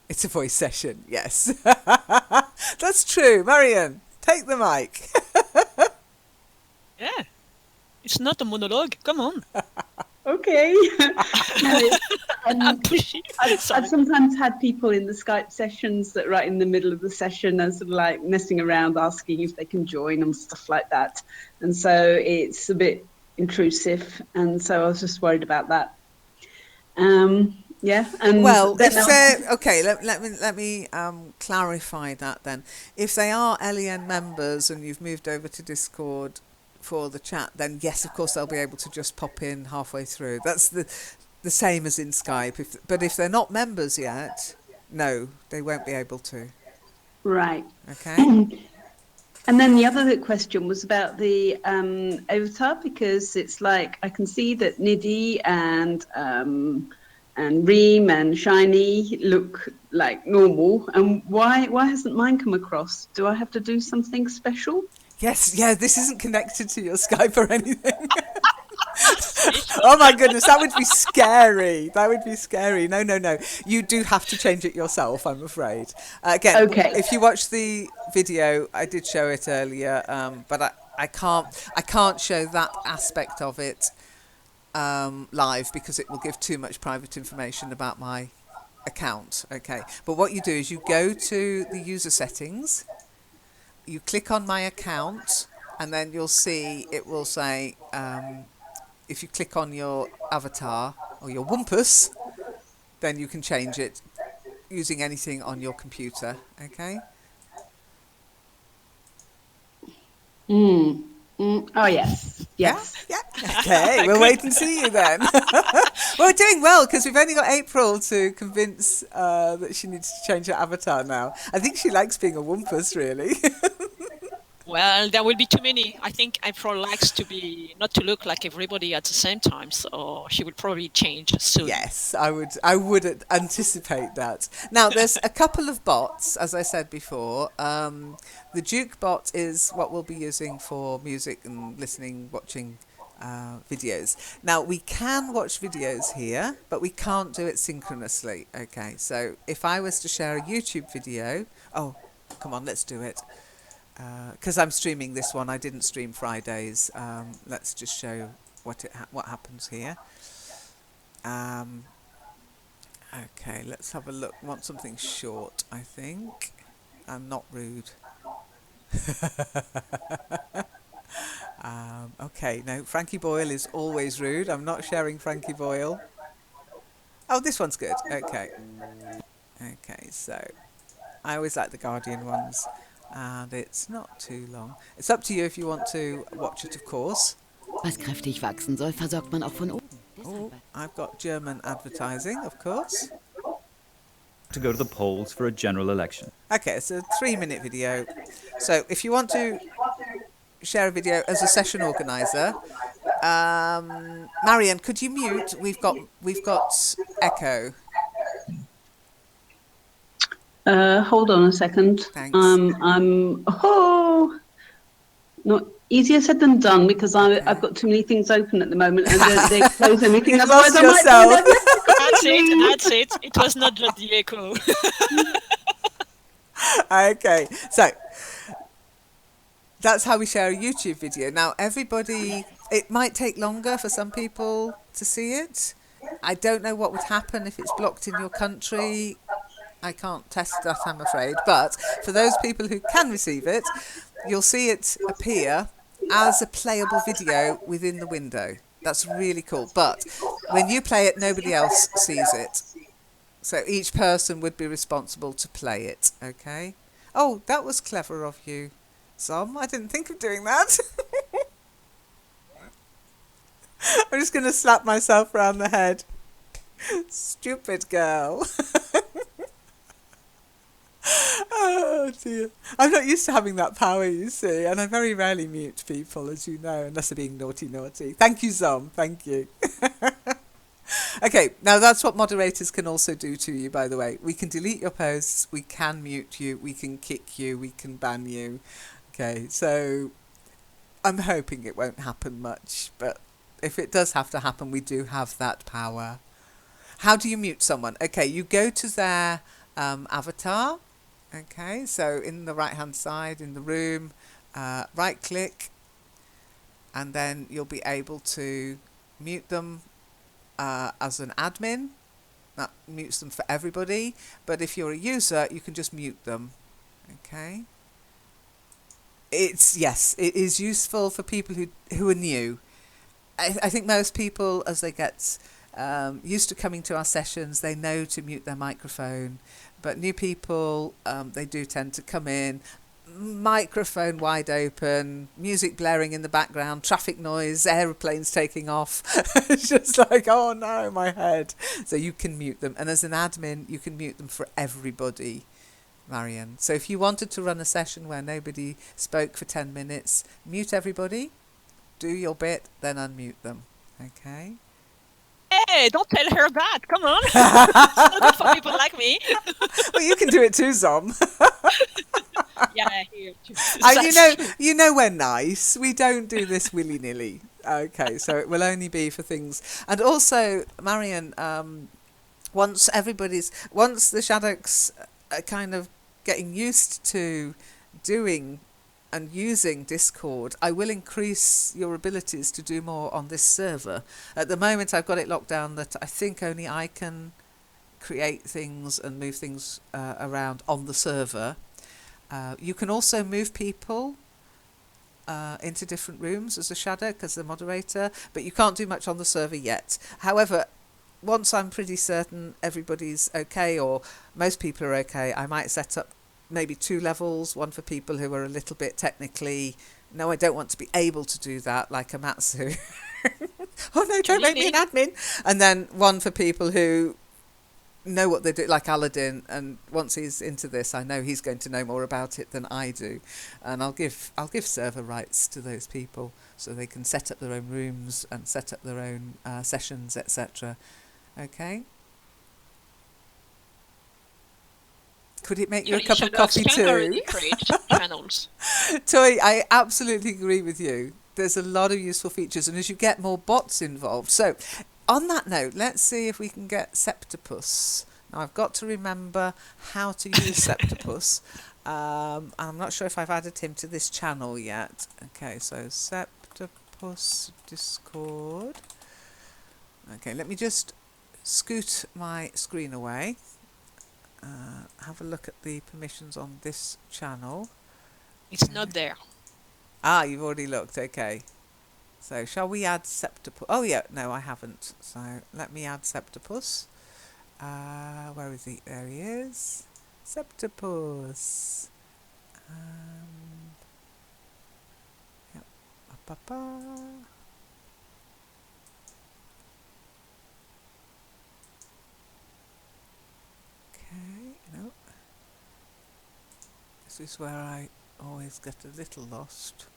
It's a voice session, yes. That's true. Marion, take the mic.
Yeah. It's not a monologue. Come on.
Okay. No,
I'm pushy.
I've
Sorry.
sometimes had people in the Skype sessions that right in the middle of the session are sort of like messing around, asking if they can join and stuff like that. And so it's a bit intrusive. And so I was just worried about that. Yeah. And
Well,
then
if they're okay, let me clarify that then. If they are LEN members and you've moved over to Discord for the chat, then yes, of course they'll be able to just pop in halfway through. That's the same as in Skype. But if they're not members yet, no, they won't be able to.
Right.
Okay.
And then the other question was about the avatar, because it's like I can see that Nidhi and Reem and Shiny look like normal. And why hasn't mine come across? Do I have to do something special?
Yes, yeah, this isn't connected to your Skype or anything. Oh my goodness, that would be scary. That would be scary. No. You do have to change it yourself, I'm afraid. Again,
Okay.
if you watch the video, I did show it earlier, but I can't show that aspect of it live because it will give too much private information about my account. Okay, but what you do is you go to the user settings, you click on my account, and then you'll see it will say, if you click on your avatar or your wumpus, then you can change it using anything on your computer. Okay.
Oh, yes.
Yeah,
Yes.
yeah. Okay, we'll
Good.
wait and see you then. Well, we're doing well because we've only got April to convince that she needs to change her avatar now. I think she likes being a wumpus, really.
Well, there will be too many. I think April likes to be not to look like everybody at the same time, so she will probably change soon.
Yes, I would anticipate that. Now, there's a couple of bots, as I said before. The Duke bot is what we'll be using for music and listening, watching videos. Now, we can watch videos here, but we can't do it synchronously. Okay, so if I was to share a YouTube video, oh, come on, let's do it. Because I'm streaming this one, I didn't stream Fridays. Let's just show what happens here. Um, okay, let's have a look. Want something short, I think. I'm not rude. Okay, no, Frankie Boyle is always rude. I'm not sharing Frankie Boyle. Oh, this one's good. Okay. Okay, so I always like the Guardian ones. And it's not too long. It's up to you if you want to watch it, of course.
Was kräftig wachsen soll, versorgt man auch von oben.
Oh, I've got German advertising, of course.
To go to the polls for a general election.
Okay, it's a 3-minute video. So if you want to share a video as a session organizer, Marianne, could you mute? We've got echo.
Hold on a second.
Thanks.
Not easier said than done because I've got too many things open at the moment and they close everything.
You've
Otherwise,
lost
I might
yourself.
find out.
That's it. That's it. It was not just the echo.
Okay, so that's how we share a YouTube video. Now, everybody, it might take longer for some people to see it. I don't know what would happen if it's blocked in your country. I can't test that, I'm afraid. But for those people who can receive it, you'll see it appear as a playable video within the window. That's really cool. But when you play it, nobody else sees it. So each person would be responsible to play it, okay? Oh, that was clever of you, Som. I didn't think of doing that. I'm just going to slap myself round the head. Stupid girl. Oh dear. I'm not used to having that power, you see, and I very rarely mute people, as you know, unless they're being naughty. Thank you, Zom. Thank you. Okay, now that's what moderators can also do to you, by the way. We can delete your posts, we can mute you, we can kick you, we can ban you. Okay, so I'm hoping it won't happen much, but if it does have to happen, we do have that power. How do you mute someone? Okay, you go to their avatar. Okay, so in the right hand side in the room, right click, and then you'll be able to mute them as an admin. That mutes them for everybody, but if you're a user, you can just mute them. Okay. It is useful for people who are new. I think most people, as they get used to coming to our sessions, they know to mute their microphone. But new people, they do tend to come in, microphone wide open, music blaring in the background, traffic noise, aeroplanes taking off. It's just like, oh no, my head. So you can mute them. And as an admin, you can mute them for everybody, Marianne. So if you wanted to run a session where nobody spoke for 10 minutes, mute everybody, do your bit, then unmute them. Okay?
Hey, don't tell her that. Come on. It's not good for people like me.
Well, you can do it too, Zom.
Yeah, I hear you.
And you know we're nice. We don't do this willy-nilly. Okay, so it will only be for things. And also, Marianne, once the Shaddocks are kind of getting used to doing and using Discord, I will increase your abilities to do more on this server. At the moment, I've got it locked down that I think only I can create things and move things around on the server. You can also move people into different rooms as a shadow because the moderator, but you can't do much on the server yet. However, once I'm pretty certain everybody's okay, or most people are okay, I might set up maybe 2 levels, one for people who are a little bit technically, no, I don't want to be able to do that, like a Matsu. Oh no, don't make me an admin. And then one for people who know what they do, like Aladdin, and once he's into this, I know he's going to know more about it than I do, and I'll give server rights to those people so they can set up their own rooms and set up their own sessions, etc. Okay. Could it make you a cup of coffee too?
Channels.
Toy, I absolutely agree with you. There's a lot of useful features, and as you get more bots involved. So, on that note, let's see if we can get Septipus. Now, I've got to remember how to use Septipus. I'm not sure if I've added him to this channel yet. Okay, so Septipus Discord. Okay, let me just scoot my screen away. Have a look at the permissions on this channel.
It's not there.
Ah, you've already looked. Okay. So, shall we add Septipus? Oh, yeah. No, I haven't. So, let me add Septipus. Where is he? There he is. Septipus. Yep. Okay. No. This is where I always get a little lost.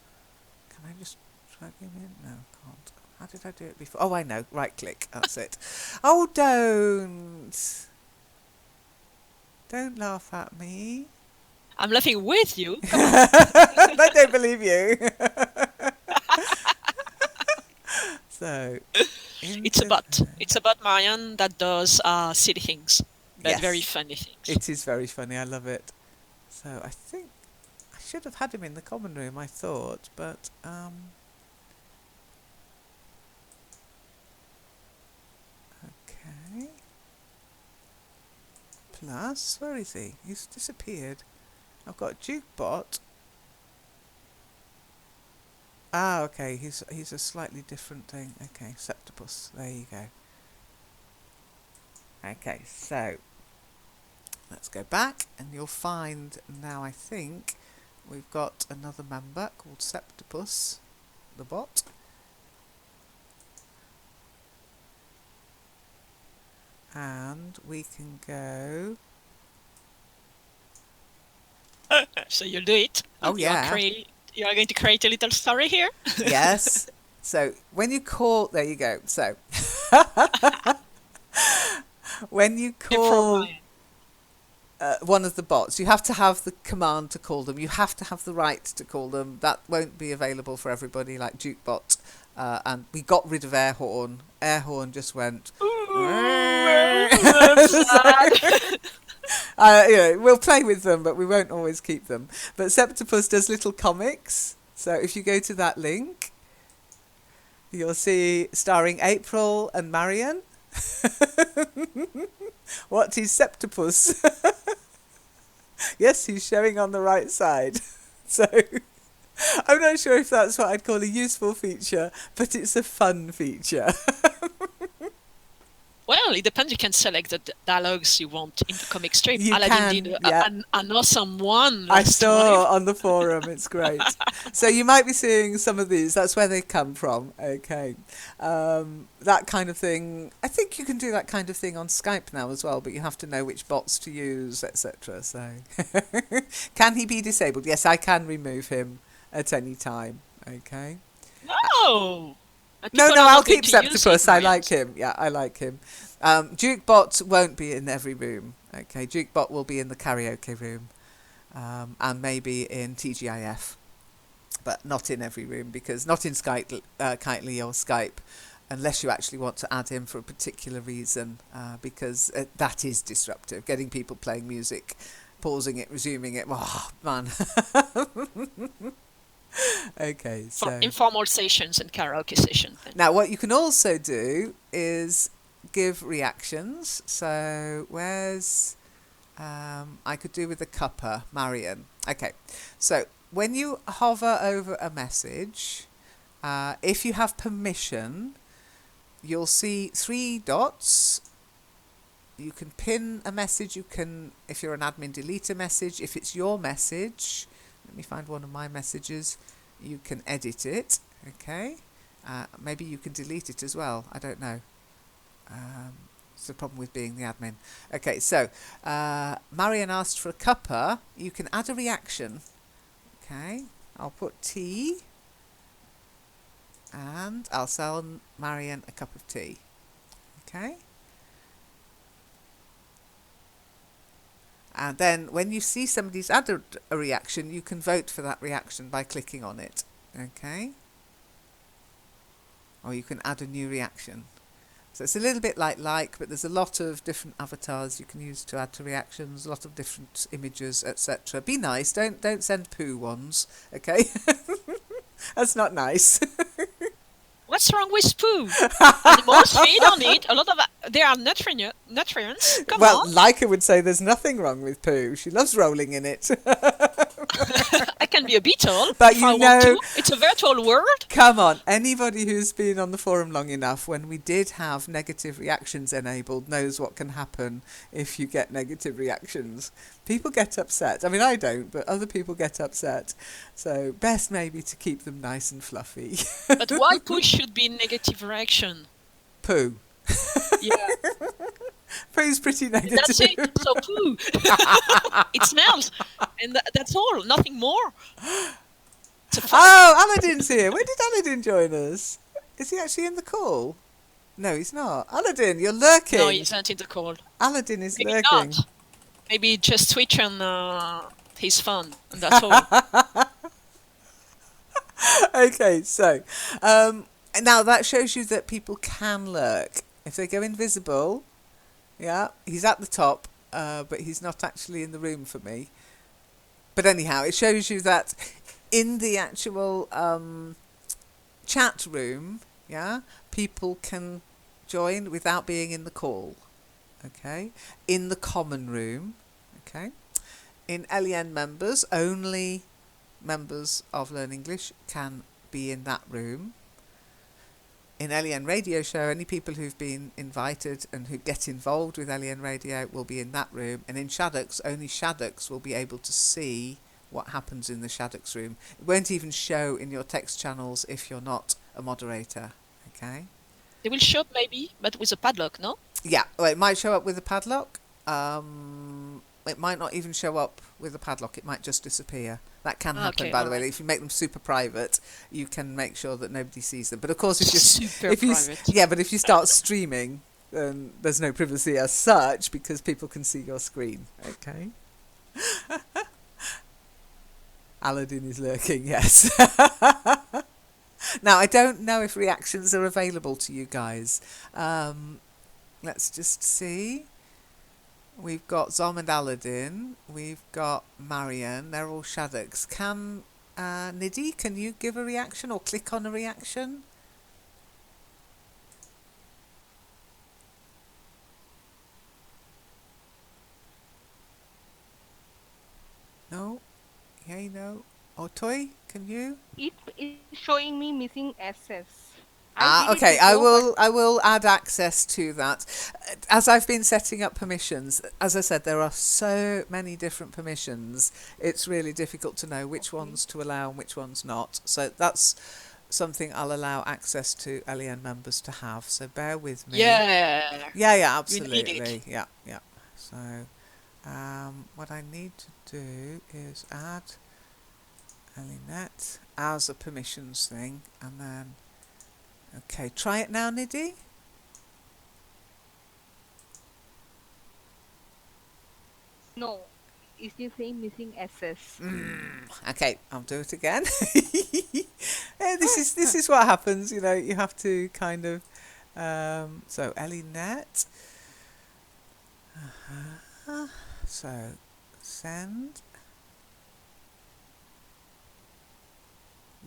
Can I just drag him in? No, can't. How did I do it before? Oh, I know. Right click. That's it. Oh, don't. Don't laugh at me.
I'm laughing with you. Come on.
I don't believe you. So,
It's a bot. It's a bot, Marianne, that does silly things, but
yes,
very funny things.
It is very funny. I love it. So I think I should have had him in the common room, I thought, but okay. Plus, where is he? He's disappeared. I've got Jukebot. Ah, okay. He's a slightly different thing. Okay, Septipus. There you go. Okay, so let's go back, and you'll find now, I think, we've got another member called Septipus, the bot. And we can go...
So you'll do it.
Oh, yeah.
You are going to create a little story here?
Yes. So when you call... There you go. So when you call one of the bots, you have to have the command to call them. You have to have the right to call them. That won't be available for everybody, like Jukebot. And we got rid of Airhorn. Airhorn just went... we'll play with them, but we won't always keep them. But Septipus does little comics. So if you go to that link, you'll see starring April and Marion. What is Septipus? Yes, he's showing on the right side. So I'm not sure if that's what I'd call a useful feature, but it's a fun feature.
Well, it depends. You can select the dialogues you want in the comic strip.
You
Aladdin
can,
did
yeah.
an awesome one.
I saw on the forum. It's great. So you might be seeing some of these. That's where they come from. Okay. That kind of thing. I think you can do that kind of thing on Skype now as well, but you have to know which bots to use, etc. So, can he be disabled? Yes, I can remove him at any time. Okay.
No!
No, I'll keep Septipus. I like him. Yeah, I like him. Jukebot won't be in every room. Okay, Jukebot will be in the karaoke room, and maybe in TGIF, but not in every room, because not in Skype, Kitely or Skype, unless you actually want to add him for a particular reason, because that is disruptive. Getting people playing music, pausing it, resuming it. Oh man. Okay, so
for informal sessions and karaoke sessions.
Now, what you can also do is give reactions. So, where's I could do with the cuppa, Marion. Okay, so when you hover over a message, if you have permission, you'll see three dots. You can pin a message. You can, if you're an admin, delete a message. If it's your message, let me find one of my messages. You can edit it. Okay. Maybe you can delete it as well. I don't know. It's the problem with being the admin. Okay, so Marian asked for a cuppa. You can add a reaction. Okay, I'll put tea, and I'll sell Marian a cup of tea. Okay. And then when you see somebody's added a reaction, you can vote for that reaction by clicking on it. Okay. Or you can add a new reaction. So it's a little bit like, but there's a lot of different avatars you can use to add to reactions, a lot of different images, etc. Be nice, don't send poo ones, okay? That's not nice.
What's wrong with poo? Animals feed on it. A lot of there are nutrients. Come
Well,
on.
Laika would say there's nothing wrong with poo. She loves rolling in it.
I can be a beetle
But
if
you
I want
know,
to. It's a virtual world.
come on, anybody who's been on the forum long enough, when we did have negative reactions enabled, knows what can happen if you get negative reactions. People get upset. I mean, I don't, but other people get upset. So best maybe to keep them nice and fluffy.
But why poo should be negative reaction?
Poo.
Yeah.
Poo's pretty negative.
That's it. So poo. It smells. And that's all. Nothing more. It's a fact.
Oh, Aladdin's here. When did Aladdin join us? Is he actually in the call? No, he's not. Aladdin, you're lurking.
No, he's not in the call.
Aladdin is
Maybe
lurking.
not. Maybe just switch on his phone. And that's all.
Okay, so now that shows you that people can lurk. If they go invisible, yeah, he's at the top, but he's not actually in the room for me. But anyhow, it shows you that in the actual chat room, yeah, people can join without being in the call. Okay, in the common room, okay, in LEN members, only members of Learn English can be in that room. In LEN Radio Show, any people who've been invited and who get involved with LEN Radio will be in that room. And in Shaddocks, only Shaddocks will be able to see what happens in the Shaddocks room. It won't even show in your text channels if you're not a moderator. Okay?
They will show up maybe, but with a padlock, no?
Yeah, well, it might show up with a padlock. It might not even show up with a padlock. It might just disappear. That can happen,
Okay,
by the way.
alright.
If you make them super private, you can make sure that nobody sees them. But of course, if you
Super private.
yeah, but if you start streaming, then there's no privacy as such because people can see your screen. Okay. Aladdin is lurking. Yes. Now I don't know if reactions are available to you guys. Let's just see. We've got Zom and Aladdin. We've got Marian. They're all Shaddocks. Can Nidhi, can you give a reaction or click on a reaction? No? Yay, no? Or Toy, can you?
It is showing me missing SS.
Okay. I will add access to that. As I've been setting up permissions, as I said, there are so many different permissions. It's really difficult to know which ones to allow and which ones not. So that's something I'll allow access to LEN members to have. So bear with me.
Yeah.
Yeah,
We need
absolutely.
it.
Yeah. So what I need to do is add LENet as a permissions thing, and then okay, try it now, Nidhi.
No, it's just saying missing SS.
Okay, I'll do it again. Yeah, this is what happens. You know, you have to kind of. So LENet. So send.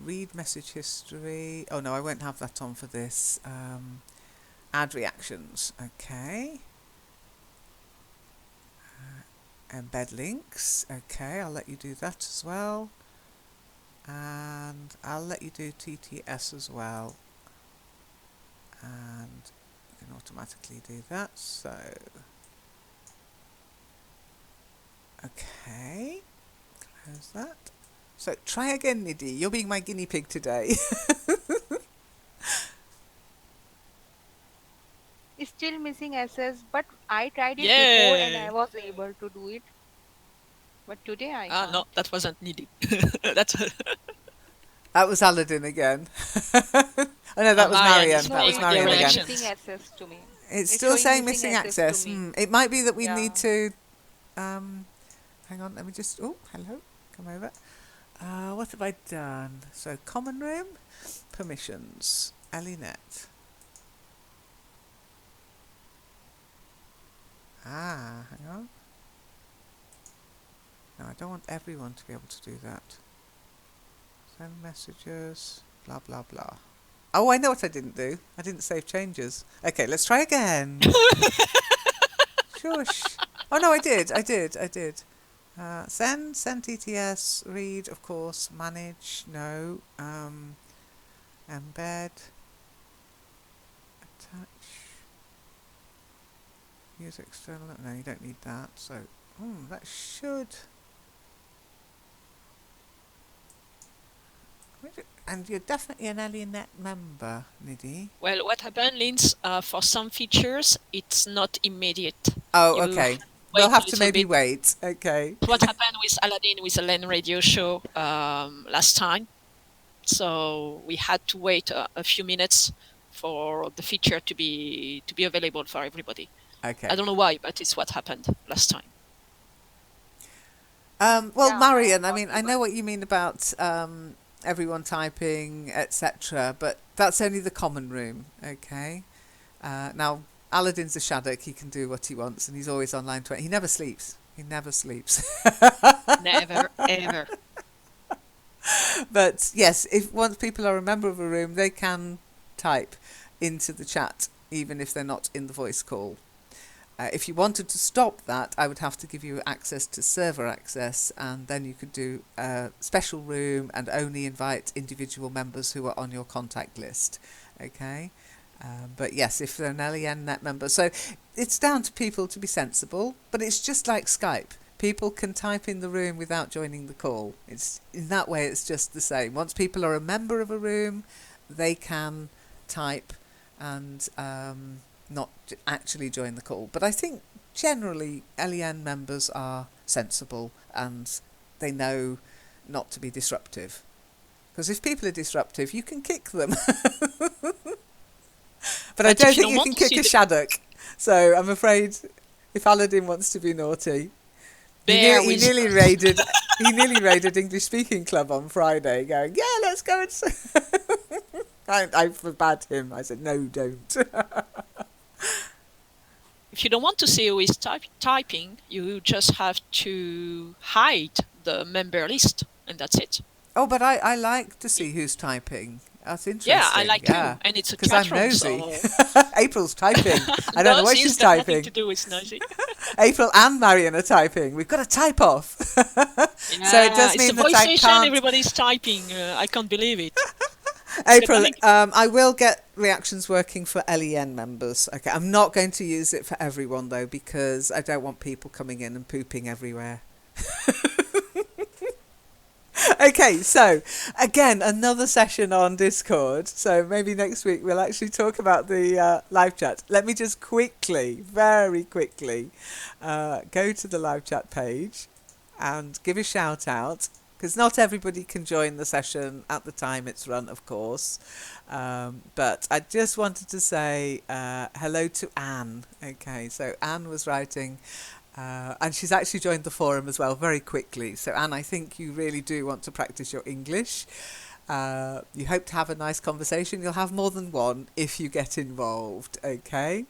Read message history. Oh no, I won't have that on for this. Add reactions. Okay. Embed links. Okay, I'll let you do that as well. And I'll let you do TTS as well. And you can automatically do that. So, okay, close that. So try again, Nidhi. You're being my guinea pig today.
Still missing SS, but I tried it before and I
Yay!
was able to do it. But today I
Ah, no,
can't.
that wasn't needed. That's
That was Aladdin again. Oh no, that was
Marianne
Marianne.
is
No,
That was
playing with
it's
the
Marianne
showing
again.
missing
reactions.
access to me.
It's
It's
still
showing
saying
missing
missing
access to
access.
me.
It might be that we need
Yeah.
to. Hang on. Let me just. Oh, hello. Come over. What have I done? So common room, permissions, Elinet. Hang on. No, I don't want everyone to be able to do that. Send messages, blah blah blah. Oh, I know what I didn't do. I didn't save changes. Okay, let's try again. Shush. Oh no, I did. Send TTS, read, of course, manage, no, embed, attach, use external, no, you don't need that, so, that should, and you're definitely an AlienNet member, Nidhi.
Well, what happened, Linz, for some features, it's not immediate.
Oh,
You
okay.
have to
We'll
wait a
have to
little
maybe
bit.
wait, okay.
What happened with Aladdin with the LAN radio show last time? So we had to wait a few minutes for the feature to be available for everybody.
Okay.
I don't know why, but it's what happened last time.
Well,
Yeah, I
Marian, I
got
mean, I
you,
know
but
what you mean about everyone typing, etc., but that's only the common room, okay? Now, Aladdin's a Shaddock, he can do what he wants, and he's always online 20. He never sleeps. He never sleeps.
Never, ever.
But yes, if once people are a member of a room, they can type into the chat, even if they're not in the voice call. If you wanted to stop that, I would have to give you access to server access, and then you could do a special room and only invite individual members who are on your contact list. Okay? But yes, if they're an LEN member. So it's down to people to be sensible, but it's just like Skype. People can type in the room without joining the call. It's in that way, it's just the same. Once people are a member of a room, they can type and not actually join the call. But I think generally LEN members are sensible and they know not to be disruptive. Because if people are disruptive, you can kick them. But I don't think you can kick a Shaddock. So I'm afraid if Aladdin wants to be naughty, he nearly raided English Speaking Club on Friday, going, yeah, let's go and I forbade him. I said, no, don't.
If you don't want to see who is typing, you just have to hide the member list, and that's it.
Oh, but I like to see who's typing. That's interesting.
Yeah, I like too, and it's a
because
chat
I'm
room,
nosy.
so
April's typing. I don't know what she's typing.
Nothing to do with nosy.
April and Marion are typing. We've got a type off. So it does mean that I can't.
Everybody's typing. I can't believe it.
April, I will get reactions working for LEN members. Okay, I'm not going to use it for everyone though, because I don't want people coming in and pooping everywhere. Okay, so again, another session on Discord. So maybe next week we'll actually talk about the live chat. Let me just very quickly, go to the live chat page and give a shout out, because not everybody can join the session at the time it's run, of course. But I just wanted to say hello to Anne. Okay, so Anne was writing, and she's actually joined the forum as well very quickly. So Anne, I think you really do want to practice your English. You hope to have a nice conversation. You'll have more than one if you get involved, okay?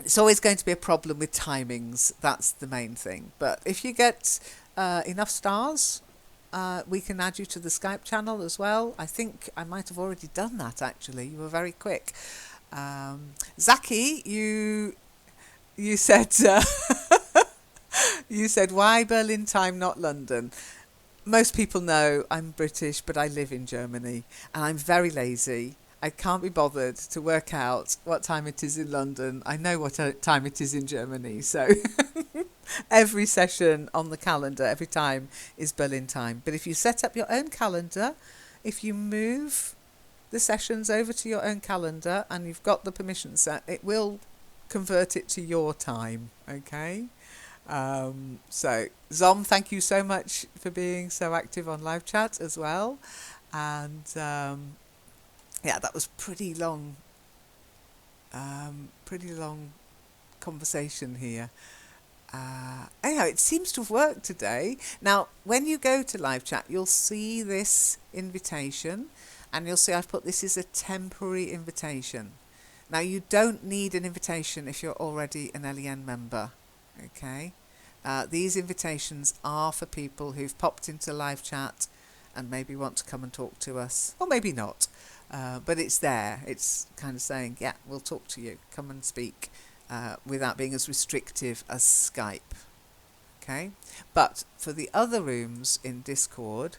It's always going to be a problem with timings. That's the main thing. But if you get enough stars, we can add you to the Skype channel as well. I think I might have already done that, actually. You were very quick. Zaki, you said you said, why Berlin time, not London? most people know I'm British, but I live in Germany, and I'm very lazy. I can't be bothered to work out what time it is in London. I know what time it is in Germany, so every session on the calendar, every time is Berlin time. But if you set up your own calendar, if you move the sessions over to your own calendar and you've got the permission set, it will convert it to your time, okay? So, Zom, thank you so much for being so active on live chat as well. And yeah, that was pretty long conversation here. Anyhow, it seems to have worked today. Now, when you go to live chat, you'll see this invitation, and you'll see I've put this is a temporary invitation. Now, you don't need an invitation if you're already an LEN member, okay? These invitations are for people who've popped into live chat and maybe want to come and talk to us, or maybe not. But it's there. It's kind of saying, yeah, we'll talk to you. Come and speak without being as restrictive as Skype. Okay? But for the other rooms in Discord,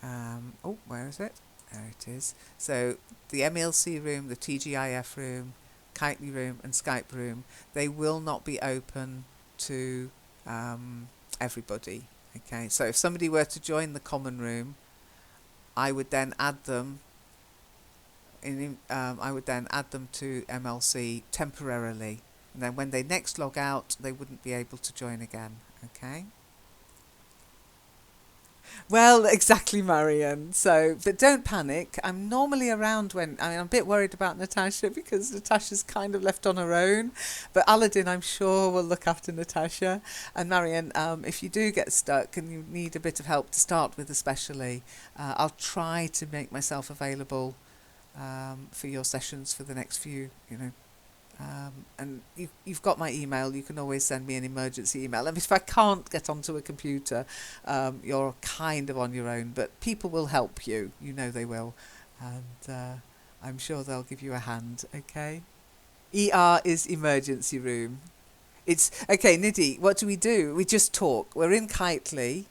oh, where is it? There it is. So the MLC room, the TGIF room, Kitely room and Skype room, they will not be open to everybody. Okay? So if somebody were to join the common room, I would then add them to MLC temporarily, and then when they next log out, they wouldn't be able to join again. Okay. Well, exactly, Marian. So, but don't panic. I'm normally around I'm a bit worried about Natasha because Natasha's kind of left on her own. But Aladdin, I'm sure, will look after Natasha. And Marian, if you do get stuck and you need a bit of help to start with, especially, I'll try to make myself available for your sessions for the next few, and you've got my email. You can always send me an emergency email. And if I can't get onto a computer, you're kind of on your own, but people will help you. You know they will. And I'm sure they'll give you a hand, okay? ER is emergency room. It's, okay, Nidhi, what do? We just talk. We're in Kitely,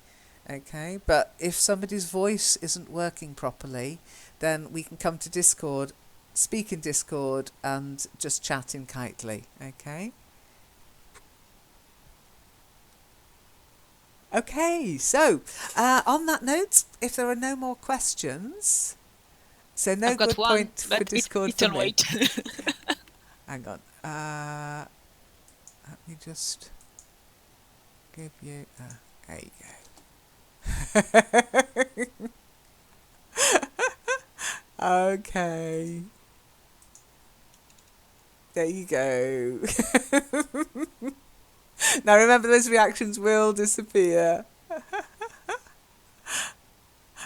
okay? But if somebody's voice isn't working properly, then we can come to Discord, speak in Discord, and just chat in Kitely, okay? Okay, so on that note, if there are no more questions, so no
I've got
good
one,
point for
but
Discord for
it'll
me.
wait.
Hang on. Let me just give you... there you go. Okay. There you go. Now remember, those reactions will disappear.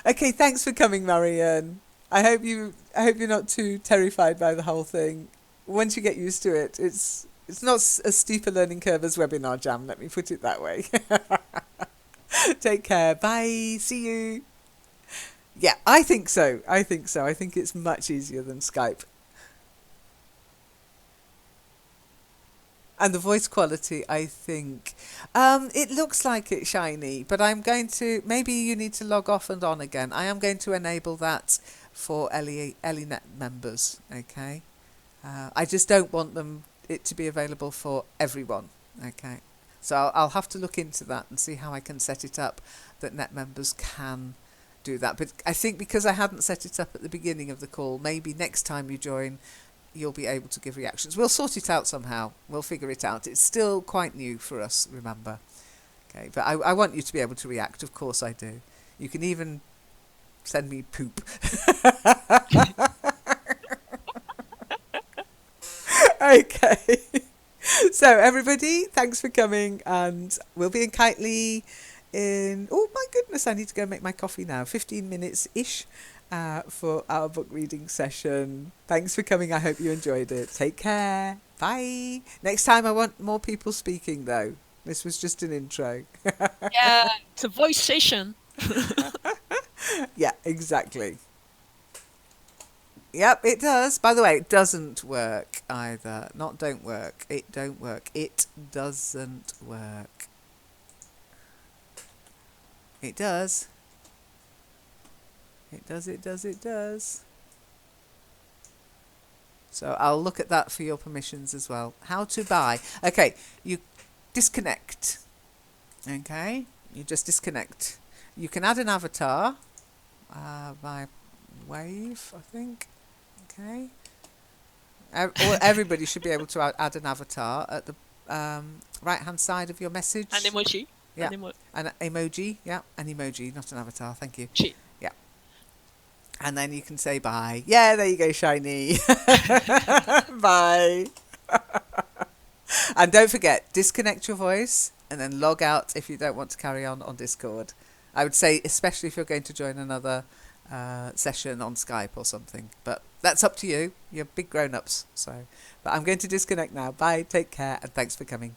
Okay, thanks for coming, Marianne. I hope you're not too terrified by the whole thing. Once you get used to it, it's not as steep a learning curve as Webinar Jam, let me put it that way. Take care. Bye. See you. Yeah, I think so. I think it's much easier than Skype. And the voice quality, I think, it looks like it's shiny, but I'm going to, maybe you need to log off and on again. I am going to enable that for LENet members, okay? I just don't want it to be available for everyone, okay? So I'll have to look into that and see how I can set it up that net members can do that. But I think because I hadn't set it up at the beginning of the call, maybe next time you join, you'll be able to give reactions. We'll sort it out somehow. We'll figure it out. It's still quite new for us, remember. Okay, but I want you to be able to react. Of course I do. You can even send me poop. Okay. So everybody, thanks for coming, and we'll be in Kitely in, oh my goodness, I need to go make my coffee now. 15 minutes-ish. For our book reading session. Thanks for coming. I hope you enjoyed it. Take care. Bye. Next time I want more people speaking though. This was just an intro.
Yeah, it's a voice session.
Yeah, exactly. Yep, it does. By the way, it doesn't work either. Not don't work. It don't work. It doesn't work. It does. It does, it does, it does. So I'll look at that for your permissions as well. How to buy. Okay, you disconnect. Okay, you just disconnect. You can add an avatar by Wave, I think. Okay. Everybody should be able to add an avatar at the right-hand side of your message.
An emoji.
Yeah. An emoji. Yeah, an emoji, not an avatar. Thank you. Yeah. And then you can say bye. Yeah, there you go, Shiny. Bye. And don't forget, disconnect your voice and then log out if you don't want to carry on Discord. I would say, especially if you're going to join another session on Skype or something. But that's up to you. You're big grown-ups. So, but I'm going to disconnect now. Bye, take care, and thanks for coming.